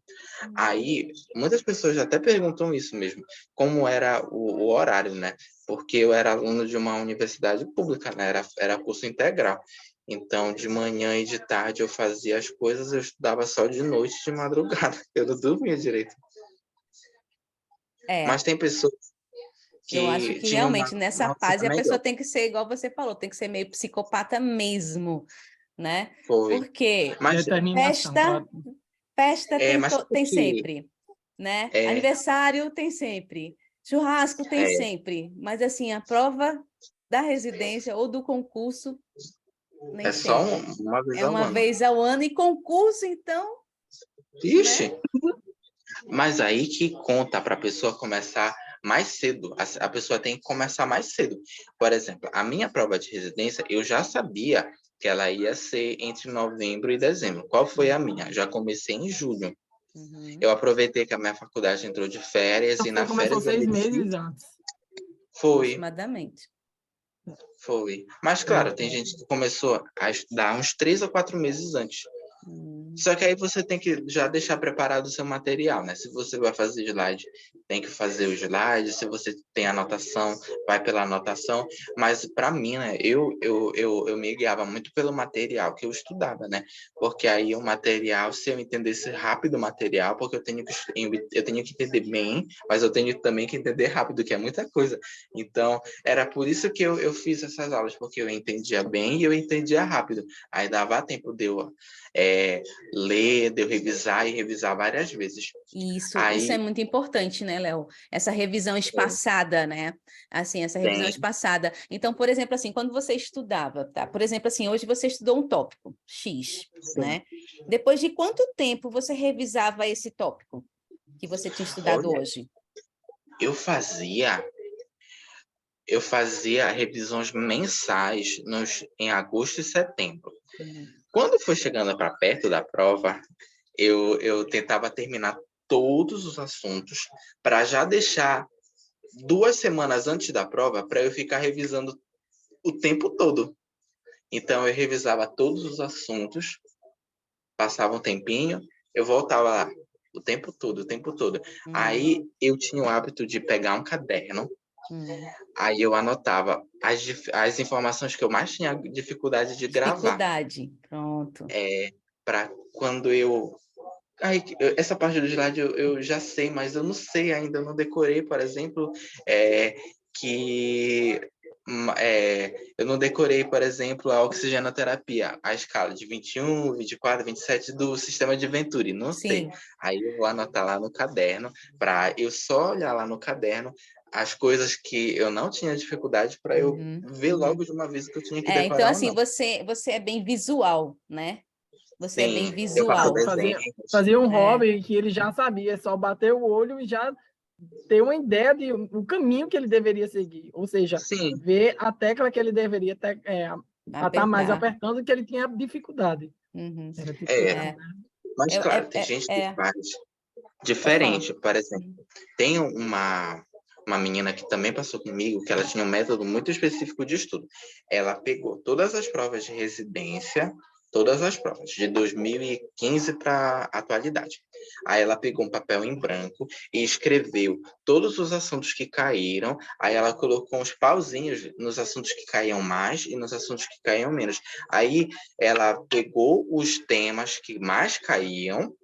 Aí, muitas pessoas até perguntam isso mesmo, como era o horário, né? Porque eu era aluno de uma universidade pública, né? Era curso integral. Então, de manhã e de tarde eu fazia as coisas, eu estudava só de noite, de madrugada. Eu não dormia direito. É, Mas tem pessoas eu acho que que tinham realmente uma nessa rotina fase a pessoa melhor. tem que ser igual você falou, tem que ser meio psicopata mesmo, né? Foi. Porque Mas, determinação. festa mas tem porque... sempre, né? É, Aniversário tem sempre, churrasco tem é, sempre, mas assim, a prova da residência ou do concurso, nem é só sempre. uma vez É ao uma ano. vez ao ano e concurso, então, Ixi, né? mas aí que conta para a pessoa começar mais cedo. A pessoa tem que começar mais cedo. Por exemplo, a minha prova de residência, eu já sabia que ela ia ser entre novembro e dezembro. Qual foi a minha? Já comecei em julho. Eu aproveitei que a minha faculdade entrou de férias Então, e você na começou férias da 6 medicina meses antes. foi. Aproximadamente. Foi. Mas, claro, tem gente que começou a estudar uns 3 ou 4 meses antes. Só que aí você tem que já deixar preparado o seu material, né? Se você vai fazer slide, tem que fazer o slide. Se você tem anotação, vai pela anotação. Mas, para mim, né? Eu me guiava muito pelo material que eu estudava, né? Porque aí o material, se eu entendesse rápido o material, porque eu tenho que entender bem, mas eu tenho também que entender rápido, que é muita coisa. Então, era por isso que eu fiz essas aulas, porque eu entendia bem e eu entendia rápido. Aí dava tempo de eu ler, de eu revisar e revisar várias vezes. Isso Aí é muito importante, né, Léo? Essa revisão espaçada, né? Assim, essa revisão tem, espaçada. Então, por exemplo, assim, quando você estudava, tá? Por exemplo, assim, hoje você estudou um tópico X, né? Depois de quanto tempo você revisava esse tópico que você tinha estudado olha, hoje? eu fazia revisões mensais em agosto e setembro. Quando foi chegando para perto da prova, eu tentava terminar todos os assuntos para já deixar 2 semanas antes da prova para eu ficar revisando o tempo todo. Então, eu revisava todos os assuntos, passava um tempinho, eu voltava lá o tempo todo, o tempo todo. Aí, eu tinha o hábito de pegar um caderno, aí eu anotava as informações que eu mais tinha dificuldade de gravar. Dificuldade, pronto. Para quando eu... essa parte do slide eu já sei, mas eu não sei ainda, eu não decorei, por exemplo, que... eu não decorei, por exemplo, a oxigenoterapia, a escala de 21, 24, 27 do sistema de Venturi, não sei. Sim. Aí eu vou anotar lá no caderno, para eu só olhar lá no caderno as coisas que eu não tinha dificuldade, para eu ver logo de uma vez que eu tinha que Então, decorar ou assim, não. você é bem visual, né? Você é bem Sim, eu faço visual. desenho. Fazia um hobby que ele já sabia, é só bater o olho e já ter uma ideia do caminho que ele deveria seguir. Ou seja, Sim, ver a tecla que ele deveria estar mais Apertar. apertando, que ele tinha dificuldade. Era tipo isso, é. né? Mas, claro, tem gente que faz Pode falar. diferente. Por exemplo, tem uma menina que também passou comigo, que ela tinha um método muito específico de estudo. Ela pegou todas as provas de residência, todas as provas, de 2015 para a atualidade. Aí ela pegou um papel em branco e escreveu todos os assuntos que caíram, aí ela colocou uns pauzinhos nos assuntos que caíam mais e nos assuntos que caíam menos. Aí ela pegou os temas que mais caíam,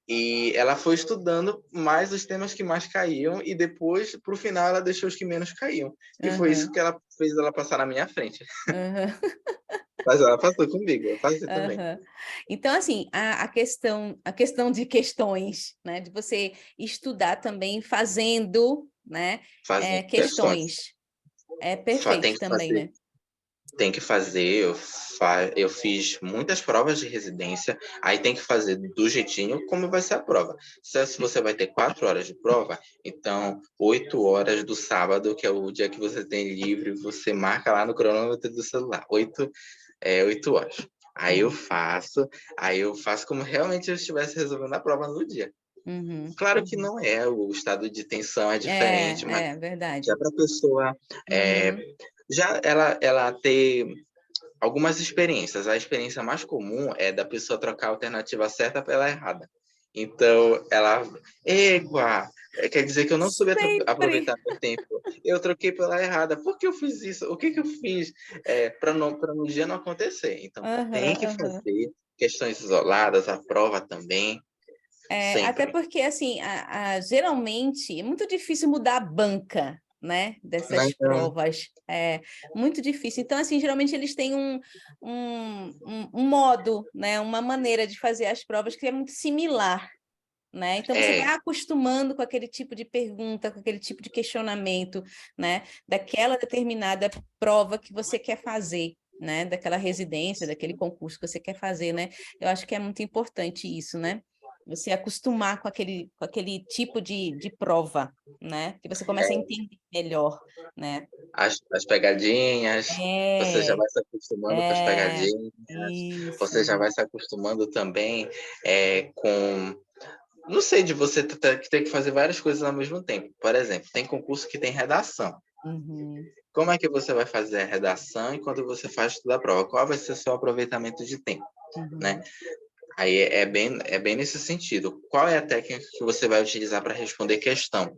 e ela foi estudando mais os temas que mais caíam e depois, para o final, ela deixou os que menos caíam. E foi isso que ela fez ela passar na minha frente. Mas ela passou comigo, eu passei também. Então, assim, a questão de questões, né? De você estudar também fazendo, né? Fazendo questões. Questões. É perfeito também, né? Tem que fazer, eu fiz muitas provas de residência, aí tem que fazer do jeitinho como vai ser a prova. Se você vai ter 4 horas de prova, então 8 horas do sábado, que é o dia que você tem livre, você marca lá no cronômetro do celular, 8 horas. Aí eu faço como realmente eu estivesse resolvendo a prova no dia. Claro que não é, o estado de tensão é diferente, mas É verdade. já para a pessoa... já ela ter algumas experiências. A experiência mais comum é da pessoa trocar a alternativa certa pela errada. Então, ela... quer dizer que eu não soube aproveitar meu tempo. Eu troquei pela errada. Por que eu fiz isso? O que eu fiz para no dia não acontecer? Então, tem que fazer questões isoladas, a prova também. Até Sempre. porque, assim, geralmente é muito difícil mudar a banca, né, dessas provas. É muito difícil. Então, assim, geralmente eles têm um modo, né, uma maneira de fazer as provas que é muito similar, né? Então, você vai acostumando com aquele tipo de pergunta, com aquele tipo de questionamento, né, daquela determinada prova que você quer fazer, né, daquela residência, daquele concurso que você quer fazer, né? Eu acho que é muito importante isso, né? Você acostumar com aquele tipo de prova, né? Que você começa a entender melhor, né? as pegadinhas, você já É, vai se acostumando com as é, pegadinhas, você já isso. vai se acostumando também com... Não sei, de você ter que fazer várias coisas ao mesmo tempo. Por exemplo, tem concurso que tem redação. Uhum, Como é que você vai fazer a redação enquanto você faz toda a prova? Qual vai ser o seu aproveitamento de tempo, né? uhum, Aí é bem nesse sentido. Qual é a técnica que você vai utilizar para responder questão?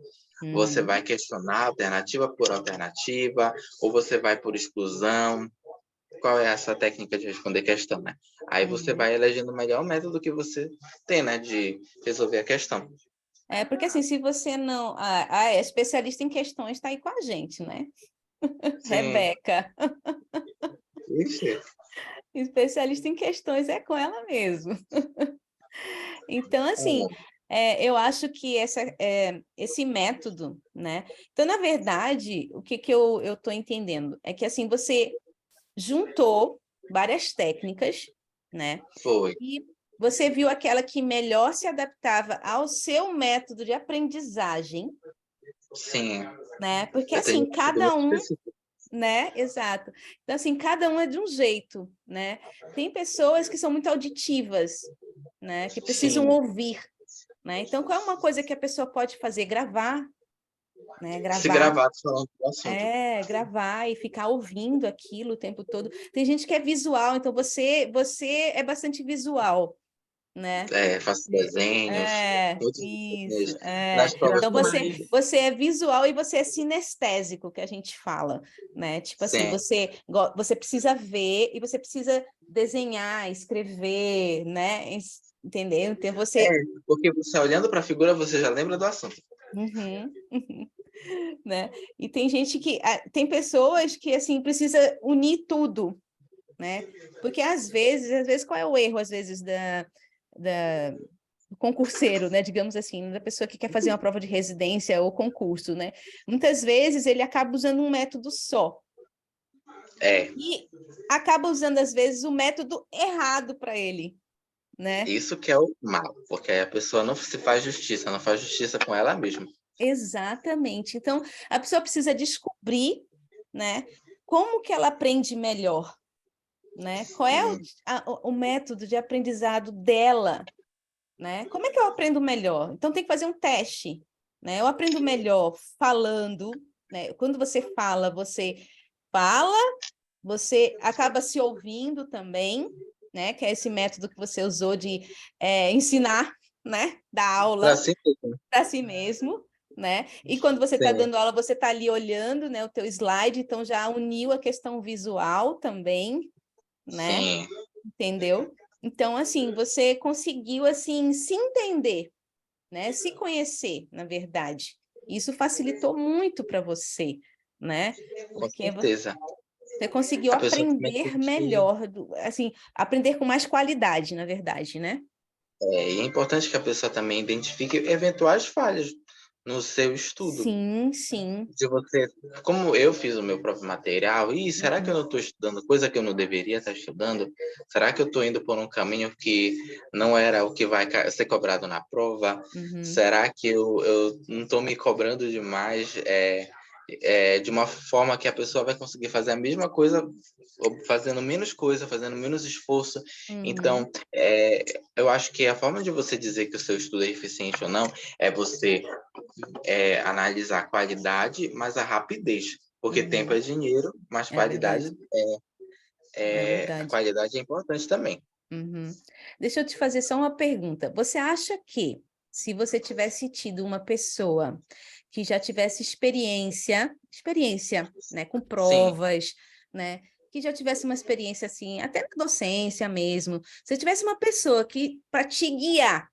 Você uhum, vai questionar alternativa por alternativa, ou você vai por exclusão? Qual é essa técnica de responder questão, né? Aí você uhum. vai elegendo o melhor método que você tem, né, de resolver a questão. É, porque assim, se você não... A especialista em questões está aí com a gente, né? Sim. Rebeca, Ixi. especialista em questões é com ela mesmo. Então, assim, É, eu acho que esse método, né? Então, na verdade, o que eu estou entendendo é que, assim, você juntou várias técnicas, né? foi. E você viu aquela que melhor se adaptava ao seu método de aprendizagem, Sim. né? Porque, Eu tenho assim, um método cada muito um, específico. né? Exato. Então, assim, cada um é de um jeito, né? Tem pessoas que são muito auditivas, né? Que precisam Sim. ouvir, né? Então, qual é uma coisa que a pessoa pode fazer? Gravar, né? Se Gravar, gravar falando do assunto. gravar e ficar ouvindo aquilo o tempo todo. Tem gente que é visual, então você é bastante visual, né? Faço desenhos, muitos Isso. desenhos. Nas provas Então Grafo também. mais. você é visual e você é sinestésico, que a gente fala, né? Tipo assim, Sim. você precisa ver e você precisa desenhar, escrever, né? Entendeu? Então É, você... porque você olhando para a figura, você já lembra do assunto. Uhum. Né? E tem gente que tem pessoas que assim precisa unir tudo, né? Porque às vezes qual é o erro às vezes da do concurseiro, né? Digamos assim, da pessoa que quer fazer uma prova de residência ou concurso, né? Muitas vezes ele acaba usando um método só É, e acaba usando às vezes o método errado para ele, né? isso que é o mal, porque aí a pessoa não se faz justiça, não faz justiça com ela mesma. Exatamente. Então, a pessoa precisa descobrir, né, como que ela aprende melhor, né? Qual é Sim, o método de aprendizado dela, né? Como é que eu aprendo melhor? Então tem que fazer um teste, né? Eu aprendo melhor falando, né? Quando você fala, você acaba se ouvindo também, né? Que é esse método que você usou de ensinar, né? Dar para aula si mesmo. para si mesmo, né? E quando você está Sim, dando aula, você está ali olhando, né, o teu slide, então já uniu a questão visual também, né? sim, Entendeu? Então, assim, você conseguiu, assim, se entender, né? Se conhecer, na verdade. Isso facilitou muito para você, né? com Porque certeza. você conseguiu A pessoa também tem aprender que... melhor, assim, aprender com mais qualidade, na verdade, né? E é importante que a pessoa também identifique eventuais falhas no seu estudo. Sim, sim. Se você, como eu fiz o meu próprio material, será que eu Uhum, não estou estudando coisa que eu não deveria estar estudando? Será que eu estou indo por um caminho que não era o que vai ser cobrado na prova? uhum, Será que eu não estou me cobrando demais? De uma forma que a pessoa vai conseguir fazer a mesma coisa, ou fazendo menos coisa, fazendo menos esforço. uhum. Então, eu acho que a forma de você dizer que o seu estudo é eficiente ou não é você analisar a qualidade, mas a rapidez. Porque tempo Uhum, é dinheiro, mas é verdade, é a verdade. qualidade é importante também. Uhum. Deixa eu te fazer só uma pergunta. Você acha que se você tivesse tido uma pessoa que já tivesse experiência, né, com Sim, provas, né, que já tivesse uma experiência assim, até na docência mesmo, se tivesse uma pessoa que para te guiar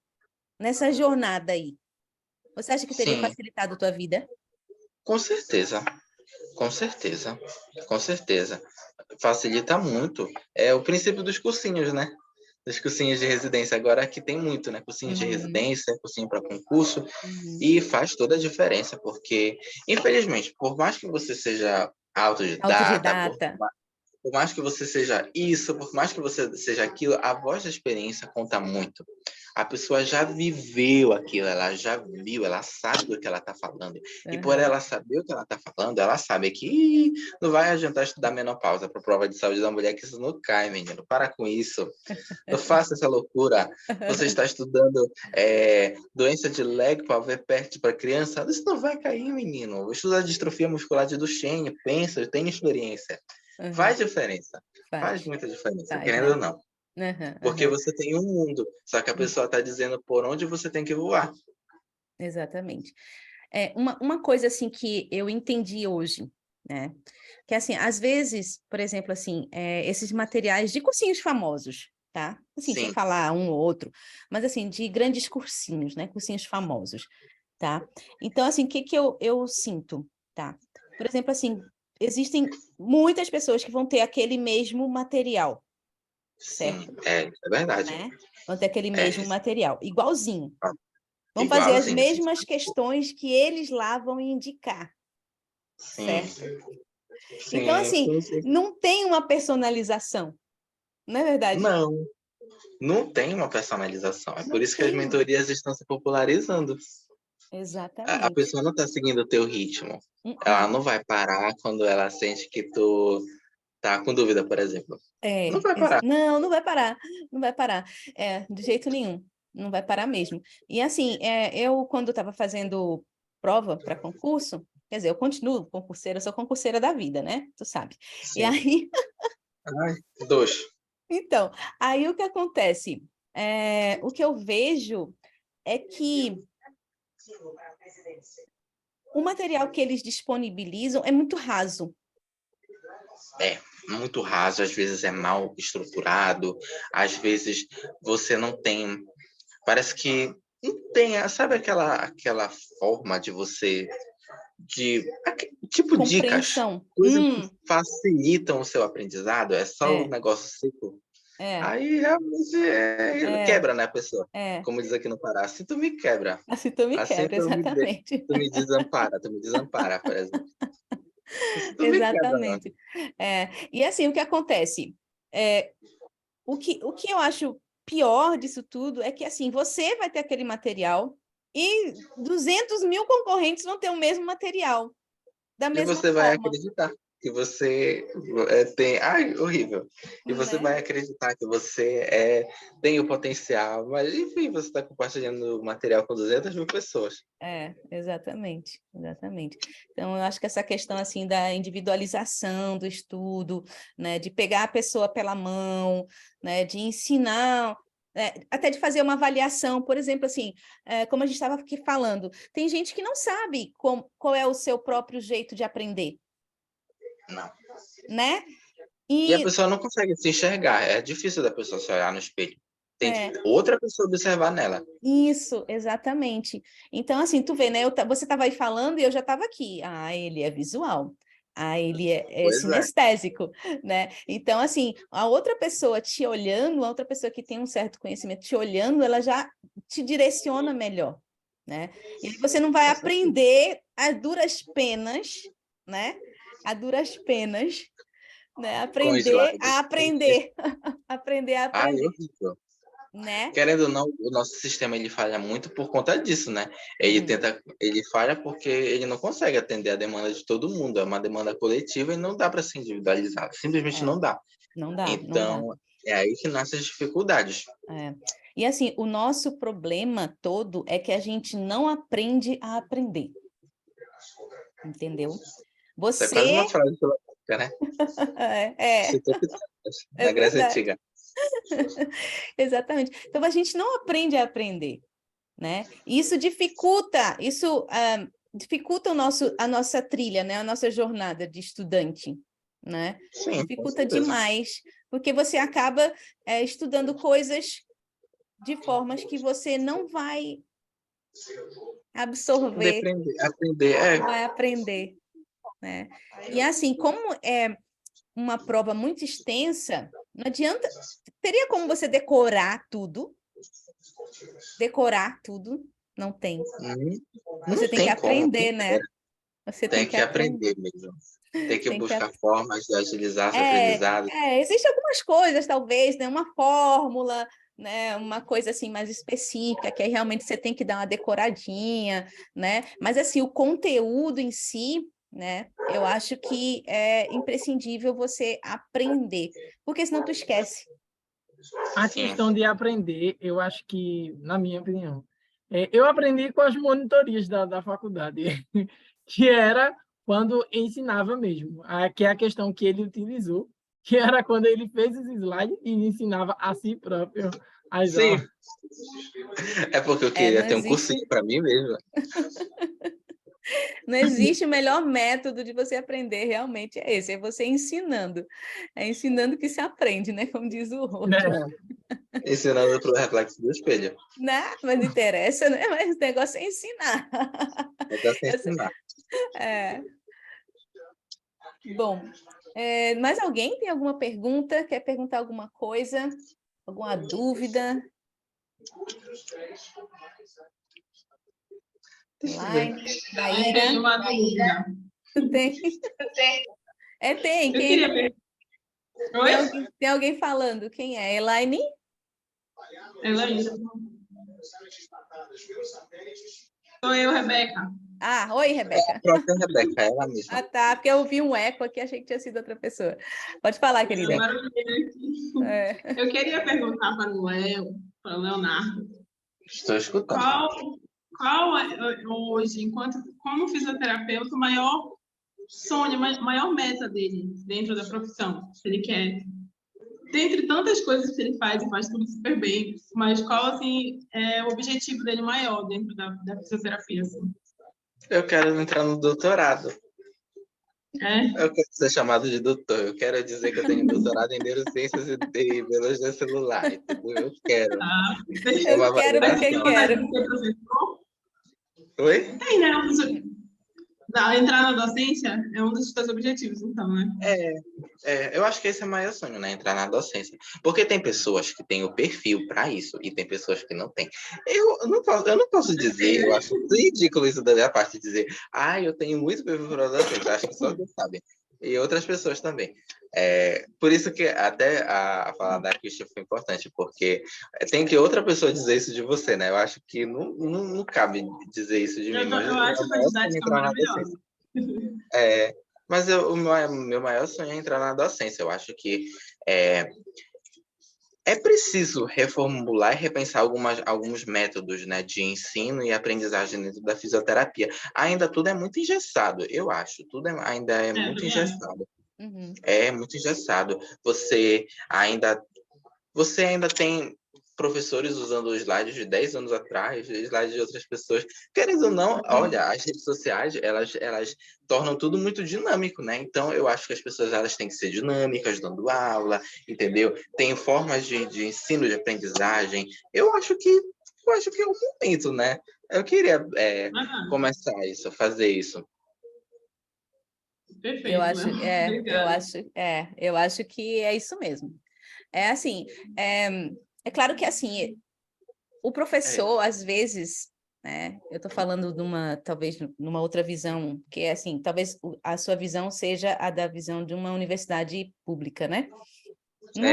nessa jornada aí, você acha que teria sim, facilitado a tua vida? com certeza, com certeza, com certeza. Facilita muito. É o princípio dos cursinhos, né? Dos cursinhos de residência. Agora aqui tem muito, né? Cursinho de Uhum, residência, cursinho para concurso, uhum. e faz toda a diferença, porque, infelizmente, por mais que você seja autodidata, Autodidata. por mais que você seja isso, por mais que você seja aquilo, a voz da experiência conta muito. A pessoa já viveu aquilo, ela já viu, ela sabe do que ela está falando. E por ela saber o que ela está falando, ela sabe que não vai adiantar estudar menopausa para a prova de saúde da mulher, que isso não cai, menino. Para com isso. Não faça essa loucura. Você está estudando doença de Legg-Palmer para criança, isso não vai cair, menino. Estuda distrofia muscular de Duchenne, pensa, tem experiência. Faz diferença. Faz muita diferença, querendo ou não. Porque você tem um mundo, só que a pessoa está dizendo por onde você tem que voar. Exatamente. Uma coisa assim que eu entendi hoje, né? Que assim, às vezes, por exemplo, assim, esses materiais de cursinhos famosos, tá? Assim, sem falar um ou outro, mas assim, de grandes cursinhos, né? Cursinhos famosos, tá? Então, assim, o que eu sinto, tá? Por exemplo, assim, existem muitas pessoas que vão ter aquele mesmo material, certo? Sim, é verdade. Né? Vão ter aquele mesmo material, igualzinho. Vão fazer as Igualzinho, mesmas questões que eles lá vão indicar, certo? Então, assim, não tem uma personalização, não é verdade? Não tem uma personalização. É por isso que as Tem. mentorias estão se popularizando. A Exatamente. pessoa não está seguindo o teu ritmo. Ela não vai parar quando ela sente que tu tá com dúvida, por exemplo. Não vai parar. Não vai parar. Não vai parar. De jeito nenhum. Não vai parar mesmo. E assim, eu quando estava fazendo prova para concurso, quer dizer, eu continuo concurseira, eu sou concurseira da vida, né? Tu sabe. Sim. E aí... Ai, dois. Então, aí o que acontece? O que eu vejo é que o material que eles disponibilizam é muito raso. É muito raso, às vezes é mal estruturado, às vezes você não tem... Parece que não tem, sabe aquela forma de você... Tipo dicas, coisas que facilitam o seu aprendizado, é só o negócio seco. Aí realmente quebra, né, a pessoa? Como diz aqui no Pará, assim tu me quebra. Assim tu me quebra, exatamente. Tu me desampara, por exemplo. Assim tu me quebra, não. Exatamente. E assim, o que acontece? O que eu acho pior disso tudo é que assim, você vai ter aquele material e 200 mil concorrentes vão ter o mesmo material, da E mesma você vai forma. acreditar que você tem... Ai, horrível. E você vai acreditar que você tem o potencial, mas enfim, você está compartilhando material com 200 mil pessoas. Exatamente. Então, eu acho que essa questão assim da individualização do estudo, né, de pegar a pessoa pela mão, né, de ensinar, até de fazer uma avaliação, por exemplo, assim, como a gente estava aqui falando, tem gente que não sabe qual é o seu próprio jeito de aprender. Não. Né? E a pessoa não consegue se enxergar, é difícil da pessoa se olhar no espelho. Tem que outra pessoa observar nela. Isso, exatamente. Então, assim, tu vê, né? Você estava aí falando e eu já estava aqui. Ele é visual. Ele é sinestésico, né? Então, assim, a outra pessoa te olhando, a outra pessoa que tem um certo conhecimento te olhando, ela já te direciona melhor, né? E você não vai aprender a duras penas, né? A duras penas, né? Aprender a aprender. Aprender a aprender. Horrível. Né? Querendo ou não, o nosso sistema ele falha muito por conta disso, né? Ele falha porque ele não consegue atender a demanda de todo mundo, é uma demanda coletiva e não dá para se individualizar, simplesmente não dá. Não dá. Então, é aí que nascem as dificuldades. E assim, o nosso problema todo é que a gente não aprende a aprender. Entendeu? Isso é quase uma frase filosófica, né? Da Grécia Antiga. Exatamente. Então, a gente não aprende a aprender, né? Isso dificulta, a nossa trilha, né? A nossa jornada de estudante, né? Sim, dificulta demais, porque você acaba estudando coisas de formas que você não vai absorver, vai aprender, né? E assim, como é uma prova muito extensa, não adianta, teria como você decorar tudo? Não tem. Você tem que aprender, né? Você tem que aprender mesmo. Tem que Tem que buscar formas de agilizar essa É, aprendizado. existem algumas coisas, talvez, né? Uma fórmula, né? Uma coisa assim mais específica, que aí realmente você tem que dar uma decoradinha, né? Mas assim, o conteúdo em si, né? Eu acho que é imprescindível você aprender, porque senão tu esquece. A Sim. questão de aprender, eu acho que, na minha opinião, eu aprendi com as monitorias da faculdade, que era quando ensinava mesmo, que é a questão que ele utilizou, que era quando ele fez os slides e ensinava a si próprio as Sim. aulas. É porque eu Não queria ter um existe, cursinho para mim mesmo. não existe o melhor método de você aprender, realmente é esse, é você ensinando. É ensinando que se aprende, né? Como diz o outro. Né? Ensinando para o reflexo do espelho. Né? Mas interessa, né? Mas o negócio é ensinar. Então, sem ensinar. É. Bom, mais alguém tem alguma pergunta? Quer perguntar alguma coisa? Alguma dúvida? Deixa eu ver. Elaine, Daíra? Tem uma dúvida. Tem? Tem. Eu Quem? queria ver. Oi? Tem alguém falando? Quem é? Elaine? Ela ainda. Sou eu, Rebeca. Oi, Rebeca. A própria Rebeca, ela mesma. Tá, porque eu ouvi um eco aqui, achei que tinha sido outra pessoa. Pode falar, querida. Agora eu lembrei aqui. Eu queria perguntar para o Leonardo, Estou escutando. qual é hoje, como fisioterapeuta, o maior sonho, maior meta dele dentro da profissão? Se ele quer, dentre tantas coisas que ele faz e faz tudo super bem, mas qual assim é o objetivo dele maior dentro da fisioterapia? Assim? Eu quero entrar no doutorado. Eu quero ser chamado de doutor. Eu quero dizer que eu tenho doutorado em neurociências e biologia celular. Entendeu? Eu quero. É uma Eu quero porque validação. quero. Oi? Tem, né? Entrar na docência é um dos seus objetivos, então, né? Eu acho que esse é o maior sonho, né? Entrar na docência. Porque tem pessoas que têm o perfil para isso e tem pessoas que não têm. Eu não posso dizer, eu acho ridículo isso da minha parte, dizer, eu tenho muito perfil para docência. Eu acho que só Deus sabe. E outras pessoas também. Por isso que até a fala da Christian foi importante, porque tem que outra pessoa dizer isso de você, né? Eu acho que não cabe dizer isso de mim, mas Eu acho essa didática maravilhosa. Mas o meu maior sonho é entrar na docência. Eu acho que é preciso reformular e repensar alguns métodos, né, de ensino e aprendizagem dentro da fisioterapia. Ainda tudo é muito engessado, eu acho. Tudo ainda é muito engessado. Uhum. É muito engessado. Você ainda tem professores usando os slides de 10 anos atrás, slides de outras pessoas. Querendo ou não, olha, as redes sociais, elas tornam tudo muito dinâmico, né? Então, eu acho que as pessoas elas têm que ser dinâmicas, dando aula, entendeu? Tem formas de ensino, de aprendizagem. Eu acho que é o momento, né? Eu queria começar isso, fazer isso. Perfeito, eu acho que é isso mesmo. Assim, é claro que assim, o professor, às vezes, né, eu estou falando talvez numa outra visão, que é assim, talvez a sua visão seja a da visão de uma universidade pública, né? Numa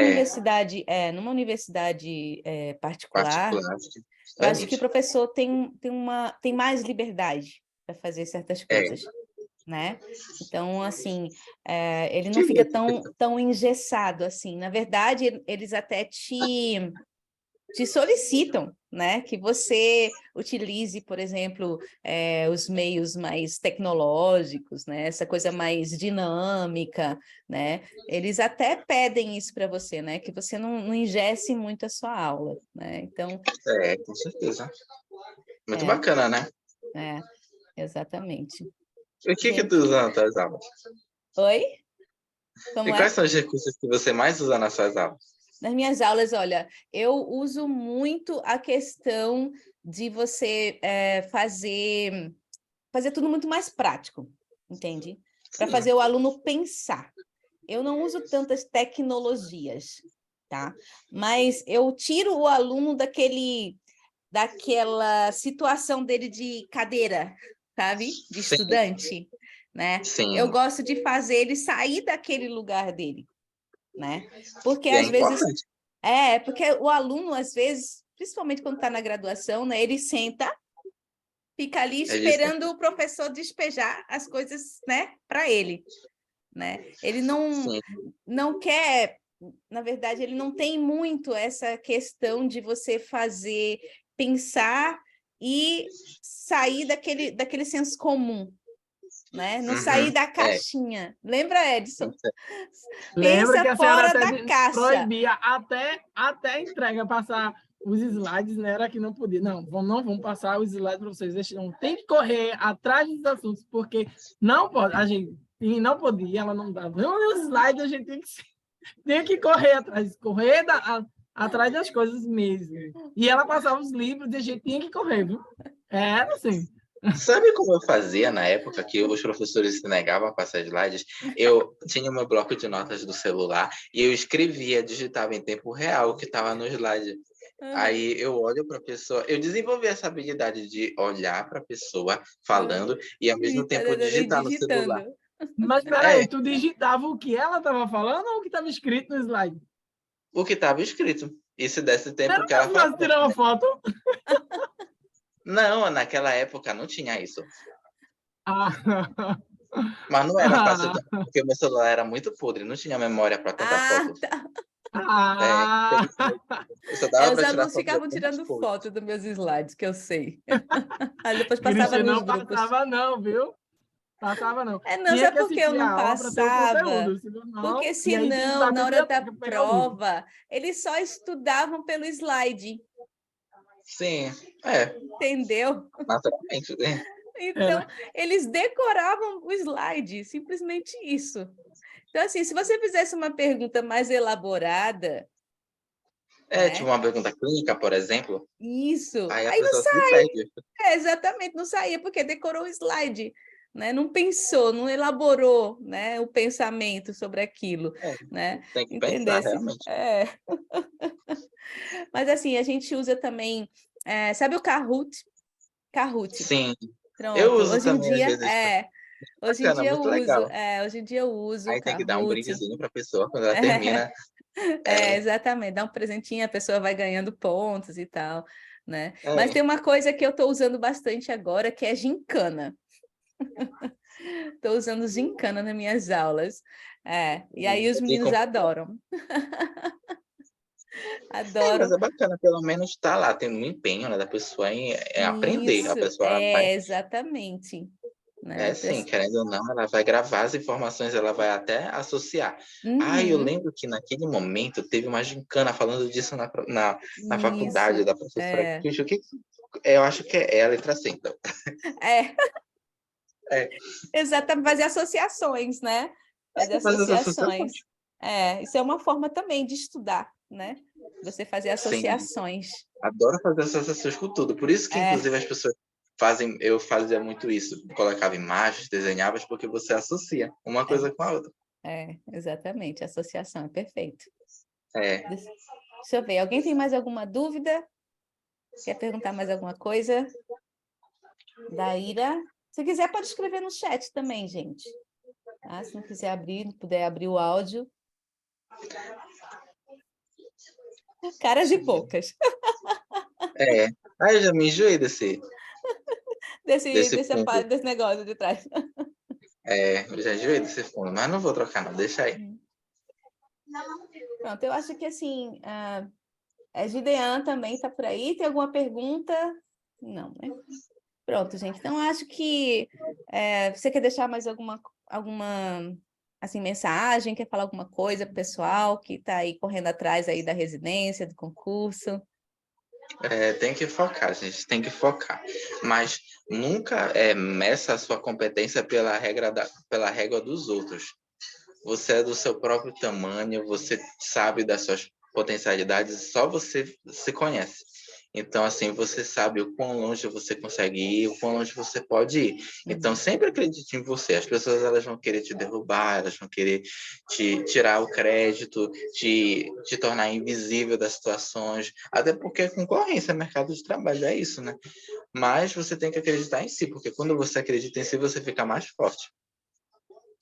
universidade particular, eu acho que o professor tem mais liberdade para fazer certas coisas. Né? Então, assim, ele não fica tão engessado assim. Na verdade, eles até te solicitam, né? Que você utilize, por exemplo, os meios mais tecnológicos, né? Essa coisa mais dinâmica, né? Eles até pedem isso para você, né? Que você não engesse muito a sua aula, né? Então... com certeza. Muito bacana, né? Exatamente. O que tu usa nas tuas aulas? Oi? Quais são os recursos que você mais usa nas suas aulas? Nas minhas aulas, olha, eu uso muito a questão de você fazer tudo muito mais prático, entende? Para fazer o aluno pensar. Eu não uso tantas tecnologias, tá? Mas eu tiro o aluno daquela situação dele de cadeira, sabe? De estudante. né? Sim, Eu gosto de fazer ele sair daquele lugar dele, né? Porque e é às vezes importante. porque o aluno às vezes, principalmente quando está na graduação, né, ele senta, fica ali É isso. esperando o professor despejar as coisas, né, para ele, né? Ele Sim. não quer, na verdade, ele não tem muito essa questão de você fazer, pensar e sair daquele senso comum, né? Não sair da É. caixinha. Lembra, Edson? Lembra que Pensa a senhora fora até da caixa. proibia até a entrega passar os slides, né? Era que não podia. Não vamos passar os slides para vocês. Vocês não tem que correr atrás dos assuntos, porque não pode. A gente não podia, ela não dava. Não, os slides a gente tem que correr atrás, atrás das coisas mesmo. E ela passava os livros e a gente tinha que correr, viu? Era assim. Sabe como eu fazia na época que os professores se negavam a passar slides? Eu tinha o meu bloco de notas do celular e eu escrevia, digitava em tempo real o que estava no slide. Aí eu olho para a pessoa, eu desenvolvi essa habilidade de olhar para a pessoa falando e ao mesmo tempo digitar no celular. Digitando. Mas peraí, tu digitava o que ela estava falando ou o que estava escrito no slide? O que estava escrito. E se desse tempo Era que ela mais fácil tirar uma foto. Não, naquela época não tinha isso. Ah, Mas não era fácil, porque o meu celular era muito podre, não tinha memória para tanta foto. Tá. Eu só dava Os para tirar alunos foto de ficavam algumas tirando coisas. foto dos meus slides, que eu sei. Aí depois passava Christian nos não grupos. passava não, viu? Passava não. Não, Tinha sabe que por que eu assistir não a aula para ter o passava? conteúdo, senão não. Porque E aí tinha que senão, usar a na hora da biblioteca para pegar o livro. prova, eles só estudavam pelo slide, Sim, entendeu? naturalmente. Então, eles decoravam o slide, simplesmente isso. Então, assim, se você fizesse uma pergunta mais elaborada, né? Tipo uma pergunta clínica, por exemplo, Isso, aí a aí não pessoa se sai. perde. Exatamente, não saía, porque decorou o slide, né? Não pensou, não elaborou, né, o pensamento sobre aquilo, né? Tem que pensar, Entendesse? realmente. Mas assim, a gente usa também, sabe o Kahoot? Kahoot. Sim, eu Pronto, uso também às vezes. hoje em Bacana, dia eu muito uso, legal. o Aí tem que dar um Kahoot. brindezinho para a pessoa quando ela termina. Exatamente, dá um presentinho, a pessoa vai ganhando pontos e tal, né? É. Mas tem uma coisa que eu estou usando bastante agora, que é gincana. Estou usando gincana nas minhas aulas. E aí os meninos adoram. Mas Adoram. é bacana, pelo menos tá lá, tem um empenho, né, da pessoa em aprender. A Isso, pessoa vai, exatamente. Né? sim, querendo ou não, ela vai gravar as informações, ela vai até associar. Eu Uhum, lembro que naquele momento teve uma gincana falando disso na faculdade isso, da professora. Eu acho que é a letra C, então. Exatamente, fazer associações, né? Fazer Fazer essas associações. associações. Isso é uma forma também de estudar, né? Você fazer Sim, associações. adoro fazer associações com tudo. Por isso que, inclusive, as pessoas eu fazia muito isso. Colocava imagens, desenhava, porque você associa uma coisa com a outra. Exatamente, associação é perfeito. É. Deixa eu ver, alguém tem mais alguma dúvida? Quer perguntar mais alguma coisa? Daíra? Se quiser, pode escrever no chat também, gente. Se não quiser abrir, não puder abrir o áudio. Caras e bocas. Eu já me enjoei desse fundo. Desse negócio de trás. Eu já enjoei desse fundo, mas não vou trocar, não. Deixa aí. Pronto, eu acho que assim, a Gideon também está por aí. Tem alguma pergunta? Não, né? Pronto, gente. Então, acho que você quer deixar mais alguma assim, mensagem? Quer falar alguma coisa pro pessoal que está aí correndo atrás aí da residência, do concurso? Tem que focar, gente. Tem que focar. Mas nunca meça a sua competência pela régua dos outros. Você é do seu próprio tamanho, você sabe das suas potencialidades, só você se conhece. Então, assim, você sabe o quão longe você consegue ir, o quão longe você pode ir. Então, sempre acredite em você. As pessoas, elas vão querer te derrubar, elas vão querer te tirar o crédito, te tornar invisível das situações, até porque a concorrência, mercado de trabalho, é isso, né? Mas você tem que acreditar em si, porque quando você acredita em si, você fica mais forte.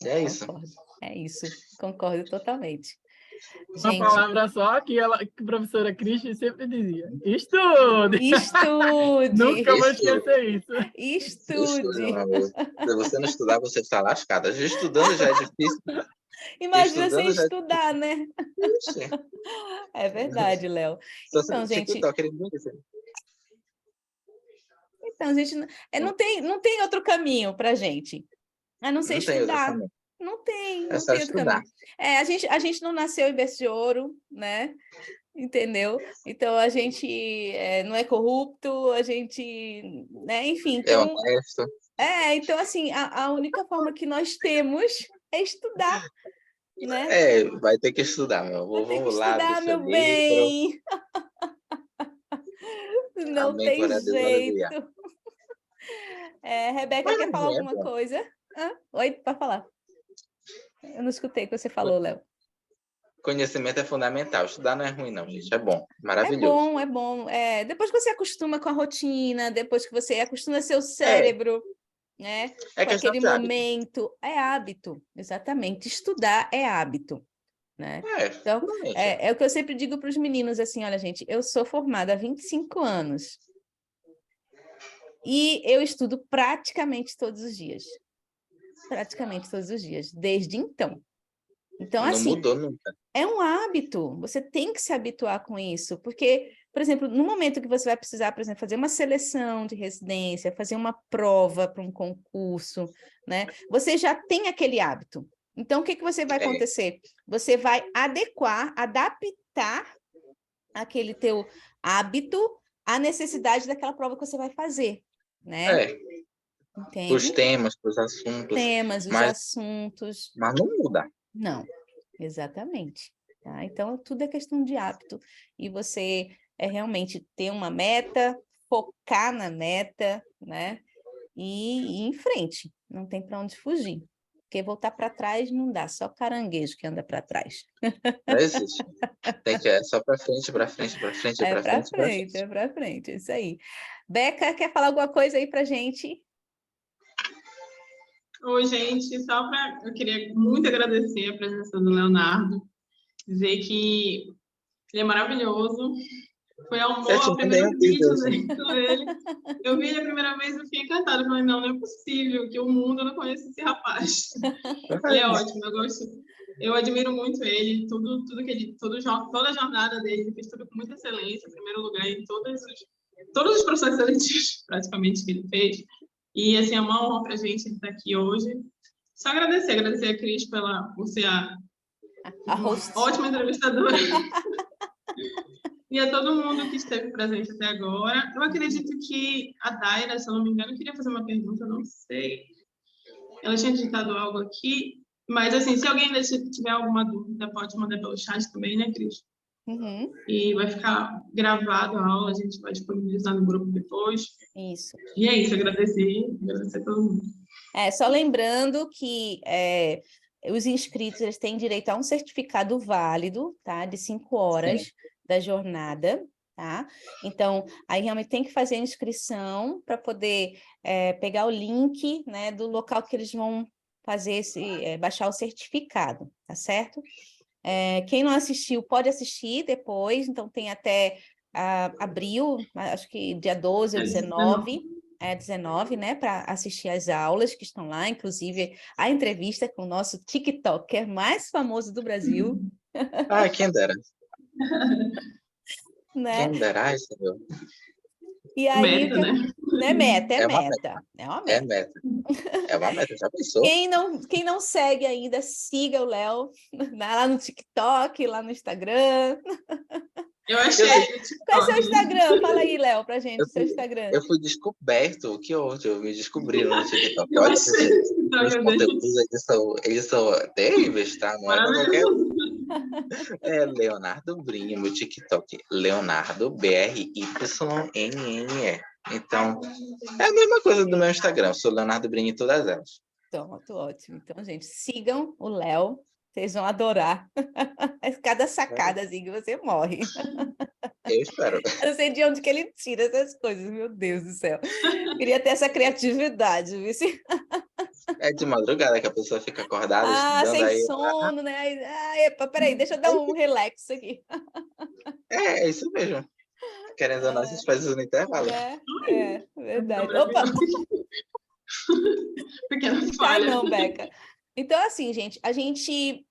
É isso. Concordo totalmente. Uma Gente, palavra só que a professora Cristi sempre dizia: estude! estude! Nunca vou Estude. esquecer isso. Estude, Estude! meu amor. Se você não estudar, você está lascada. Já estudando já é difícil. Imagina sem Estudando já é estudar, né? difícil. É verdade, Léo. Só Então, se gente, TikTok, ele não diz. não tem outro caminho para a gente, a não ser Não tem outro estudar. caminho. Não tem É só outro estudar. caminho. A gente não nasceu em berço de ouro, né? Entendeu? Então, a gente não é corrupto, a gente, né? Enfim, É então, honesto. então assim, a única forma que nós temos é estudar, né? Vai ter que estudar, meu amor. Tem que Vamos lá, abrir estudar, seu meu livro. bem. Não Amém, tem glória a Deus, jeito. aleluia. Rebeca, Mas quer falar é alguma bom. coisa? Oi, pode falar. Eu não escutei o que você falou, Léo. Conhecimento é fundamental. Estudar não é ruim, não, gente. É bom. É Maravilhoso. bom, é bom. Depois que você acostuma com a rotina, depois que você acostuma seu cérebro, né, É com questão aquele de hábito. momento, é hábito, exatamente. Estudar é hábito, né? Então, Realmente. é o que eu sempre digo para os meninos, assim, olha, gente, eu sou formada há 25 anos e eu estudo praticamente todos os dias. Praticamente todos os dias, desde então. Então, Não assim, mudou nunca. é um hábito, você tem que se habituar com isso, porque, por exemplo, no momento que você vai precisar, por exemplo, fazer uma seleção de residência, fazer uma prova para um concurso, né? Você já tem aquele hábito. Então, o que você vai acontecer? Você vai adaptar aquele teu hábito à necessidade daquela prova que você vai fazer, né? Os Entende? temas, os assuntos. Temas, os assuntos. Mas não muda. Não, exatamente. Tá? Então, tudo é questão de hábito. E você realmente ter uma meta, focar na meta, né? E ir em frente. Não tem para onde fugir. Porque voltar para trás não dá, só caranguejo que anda para trás. Não existe. Tem que só para frente, para frente, para frente, para frente, para frente. É para frente, é isso aí. Beca, quer falar alguma coisa aí para gente? Oi, gente, eu queria muito agradecer a presença do Leonardo, dizer que ele é maravilhoso. Foi amor o primeiro vídeo dele. Eu vi ele a primeira vez e fiquei encantada. Falei, não é possível que o mundo não conheça esse rapaz. Ele é ótimo, eu admiro muito ele, tudo que ele, toda a jornada dele, ele fez tudo com muita excelência, em primeiro lugar em todos os processos seletivos, praticamente, que ele fez. E, assim, é uma honra para a gente estar aqui hoje. Só agradecer a Cris por ser uma ótima entrevistadora. E a todo mundo que esteve presente até agora. Eu acredito que a Daira, se eu não me engano, queria fazer uma pergunta, não sei. Ela tinha digitado algo aqui, mas, assim, se alguém ainda tiver alguma dúvida, pode mandar pelo chat também, né, Cris? Uhum. E vai ficar gravado a aula, a gente vai disponibilizar no grupo depois. Isso. E é isso, agradecer a todo mundo. Só lembrando que os inscritos eles têm direito a um certificado válido, tá? De 5 horas. Sim. Da jornada, tá? Então, aí realmente tem que fazer a inscrição para poder pegar o link, né, do local que eles vão fazer baixar o certificado, tá certo? Quem não assistiu pode assistir depois, então tem até abril, acho que dia 12 ou 19, 19, né, para assistir às aulas que estão lá, inclusive a entrevista com o nosso TikToker mais famoso do Brasil. Quem dera. Né? Quem dera, Senhor. E aí, meta, né? É meta. É uma meta. É uma meta, já pensou? Quem não segue ainda, siga o Léo lá no TikTok, lá no Instagram. Eu achei. Qual é o seu Instagram? Fala aí, Léo, pra gente, o seu Instagram. Eu fui descoberto, que ótimo, me descobriram no TikTok. Eu Olha, achei. os conteúdos, eles são terríveis, tá? Não é pra qualquer um. Leonardo Brinho, meu TikTok. Leonardo, BRYNNE. Então, é a mesma coisa do meu Instagram. Eu sou Leonardo Brinho em todas elas. Pronto, ótimo. Então, gente, sigam o Léo. Vocês vão adorar. Cada sacada assim que você morre. Eu espero. Eu não sei de onde que ele tira essas coisas, meu Deus do céu. Queria ter essa criatividade, viu? É de madrugada que a pessoa fica acordada estudando, sem aí sono, né? Epa, peraí, deixa eu dar um relax aqui. é isso mesmo. Querendo ou não, a gente faz isso no intervalo. Né? É, verdade. Tá Opa, Pequenas tá falhas. não, Beca. Então, assim, gente, a gente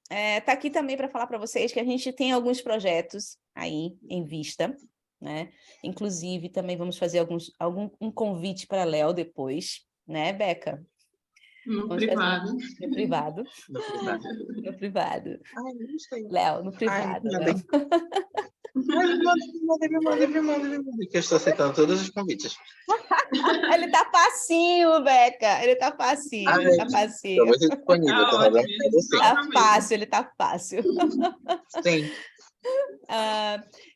tá aqui também para falar para vocês que a gente tem alguns projetos aí em vista, né? Inclusive, também vamos fazer um convite para Léo depois, né, Beca? No Vamos fazer privado. no privado. No privado. No privado. Ai, não sei. Léo, no Ai, privado, me Léo. manda, que eu estou aceitando todos os convites. Ele tá facinho, Beca. Ele tá facinho, Ai, ele tá estou facinho. muito disponível, Tá tô rodando ótimo. para você. Tá Aproveita. fácil, ele tá fácil. Sim.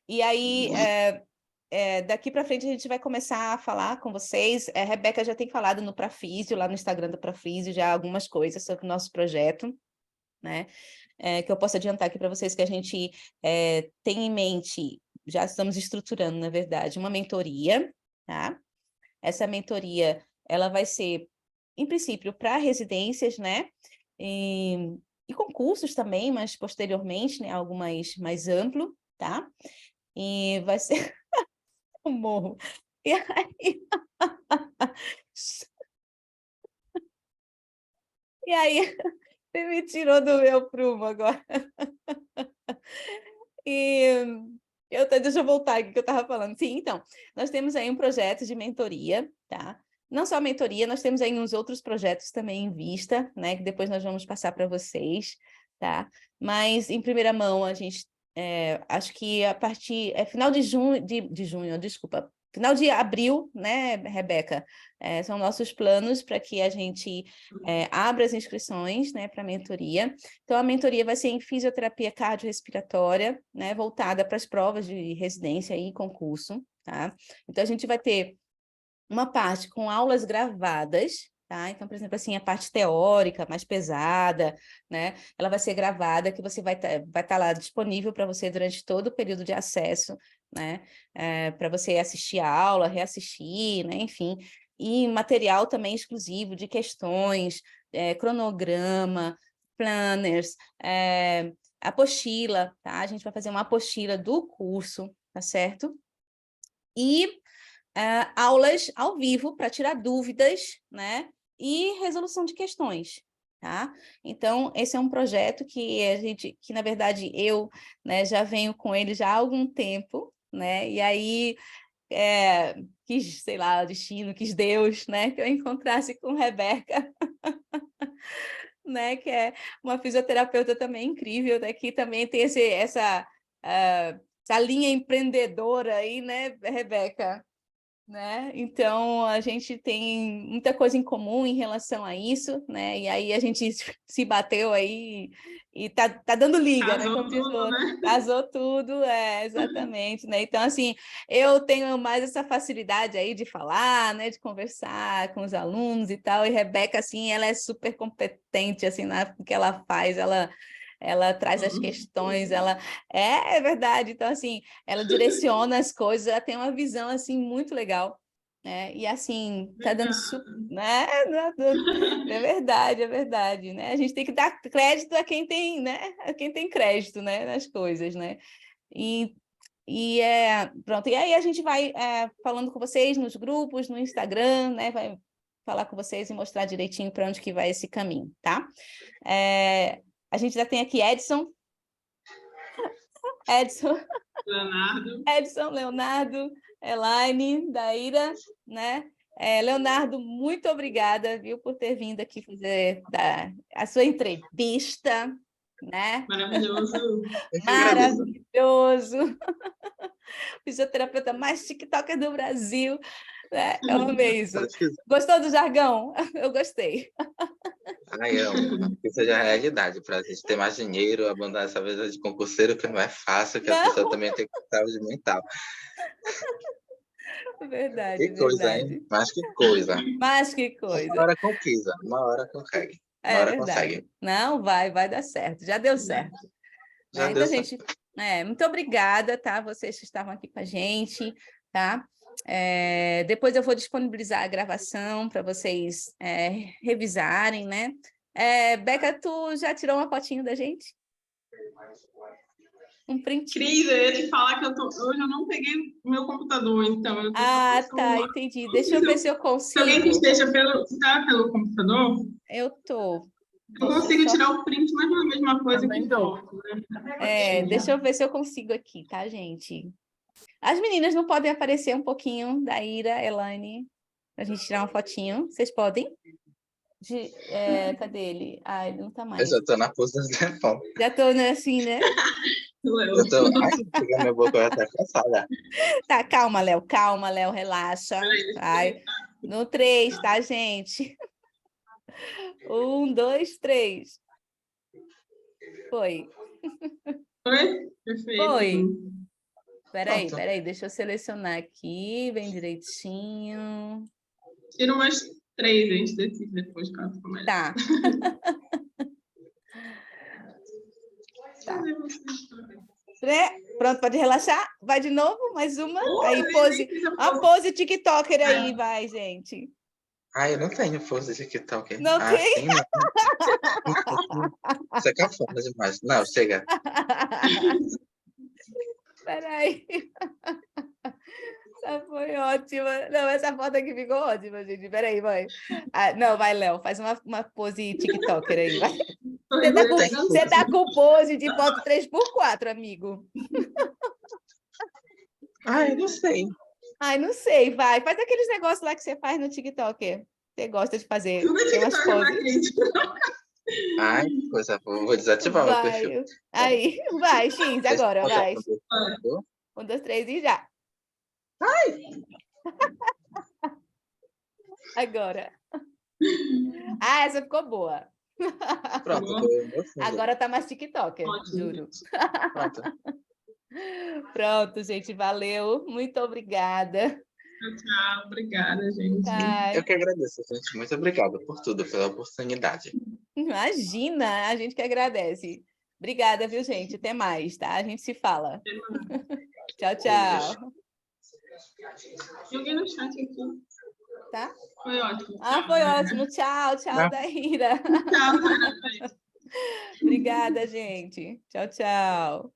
E aí, daqui para frente a gente vai começar a falar com vocês. A Rebeca já tem falado no Prafísio, lá no Instagram do Prafísio, já algumas coisas sobre o nosso projeto, né? Que eu posso adiantar aqui para vocês que a gente tem em mente, já estamos estruturando, na verdade, uma mentoria, tá? Essa mentoria, ela vai ser, em princípio, para residências, né? E concursos também, mas posteriormente, né? Algo mais amplo, tá? E vai ser um morro. E aí... E aí, você me tirou do meu prumo agora. Deixa eu voltar aqui que eu estava falando. Sim, então, nós temos aí um projeto de mentoria, tá? Não só a mentoria, nós temos aí uns outros projetos também em vista, né? Que depois nós vamos passar para vocês, tá? Mas, em primeira mão, a gente... acho que a partir... final de junho... De junho, desculpa. Final de abril, né, Rebeca? São nossos planos para que a gente abra as inscrições, né, para a mentoria. Então, a mentoria vai ser em fisioterapia cardiorrespiratória, né, voltada para as provas de residência e concurso, tá? Então, a gente vai ter uma parte com aulas gravadas, tá? Então, por exemplo, assim, a parte teórica, mais pesada, né? Ela vai ser gravada, que você vai tá lá disponível para você durante todo o período de acesso, né? Para você assistir a aula, reassistir, né? Enfim, e material também exclusivo de questões, cronograma, planners, apostila, tá? A gente vai fazer uma apostila do curso, tá certo? E aulas ao vivo para tirar dúvidas, né? E resolução de questões, tá? Então, esse é um projeto que na verdade, eu, né, já venho com ele já há algum tempo, né? E aí, quis, sei lá, o destino, quis Deus, né? Que eu encontrasse com Rebeca, né? Que é uma fisioterapeuta também incrível, né? Que também tem essa linha empreendedora aí, né, Rebeca? Né? Então, a gente tem muita coisa em comum em relação a isso, né? E aí a gente se bateu aí e tá dando liga, né? Como diz o outro. Casou tudo, exatamente, né? Então, assim, eu tenho mais essa facilidade aí de falar, né? De conversar com os alunos e tal, e Rebeca, assim, ela é super competente, assim, no que ela faz, ela traz as questões, é verdade, então assim, ela direciona as coisas, ela tem uma visão assim muito legal, né? E assim, tá dando super, né? É verdade, né? A gente tem que dar crédito a quem tem, né? A quem tem crédito, né? Nas coisas, né? Pronto, e aí a gente vai falando com vocês nos grupos, no Instagram, né? Vai falar com vocês e mostrar direitinho para onde que vai esse caminho, tá? A gente já tem aqui Edson, Leonardo, Elaine, Daíra, né? Leonardo, muito obrigada, viu, por ter vindo aqui fazer a sua entrevista, né? Maravilhoso. Maravilhoso. Fisioterapeuta mais TikToker do Brasil. Né? Eu amei isso. Gostou do jargão? Eu gostei. Ai, amo. Isso já é realidade, para a gente ter mais dinheiro, abandonar essa vida de concurseiro, que não é fácil, que a pessoa também tem que ter saúde mental. Verdade, Que coisa, hein? Mas que coisa. Mas que coisa. Uma hora conquista, uma hora consegue. Uma hora consegue. Não, vai dar certo. Já deu certo. Já então, deu gente, muito obrigada, tá? Vocês que estavam aqui com a gente, tá? Depois eu vou disponibilizar a gravação para vocês revisarem, né? Beca, tu já tirou uma fotinho da gente? Um print? Cris, eu ia te falar que hoje eu não peguei o meu computador, então eu tô Ah, só com o tá, celular. entendi. Deixa eu ver se eu Se alguém que consigo. esteja pelo computador, Eu tô. eu Deixa consigo só- tirar o print, mas não é a mesma coisa Também que tô. foto, né? Deixa eu ver se eu consigo aqui, tá, gente? As meninas não podem aparecer um pouquinho, da Ira, Elaine, pra gente tirar uma fotinho. Vocês podem? Cadê ele? Ah, ele não tá Eu mais. já tô na pose do telefone. Já tô, né, assim, né? Eu tô... Ai, chega minha boca, eu até cansada. Tá, calma, Léo, relaxa. Vai. No 3, tá, gente? 1, 2, 3. Foi. Foi? Perfeito. Foi. Pronto. Peraí, deixa eu selecionar aqui, bem direitinho. Tira umas 3, a gente decide depois, caso ficou melhor. Tá. Tá. Pronto, pode relaxar? Vai de novo, mais uma. Aí, nem pose. fiz a A pose TikToker aí, vai, gente. Ai, eu não tenho pose de TikTok. Não tem? Sim, não. Isso é cafona demais. Não, chega. Peraí. Essa foi ótima. Não, essa foto aqui ficou ótima, gente. Peraí, vai. Não, vai, Léo, faz uma pose TikToker aí, vai. Você tá com pose de foto 3x4, amigo. Ai, não sei. Ai, não sei, vai. Faz aqueles negócios lá que você faz no TikTok. Você gosta de fazer. Tem umas poses. Ai, que coisa. Vou desativar meu perfil. Aí, vai, X, agora, vai. 1, 2, 3 e já. Ai! Agora. Ah, essa ficou boa. Pronto, Agora tá mais TikToker, juro. Pronto. Pronto, gente, valeu. Muito obrigada. Tchau, obrigada, gente. Ai, Eu que agradeço, gente. Muito obrigado por tudo, pela oportunidade. imagina, a gente que agradece. Obrigada, viu, gente? Até mais, tá? A gente se fala. Tchau, tchau. Joguei no chat aqui. Tá? Foi ótimo. Ah, foi ótimo. Tchau, tchau, Daíra. Tchau. Obrigada, gente. Tchau, tchau.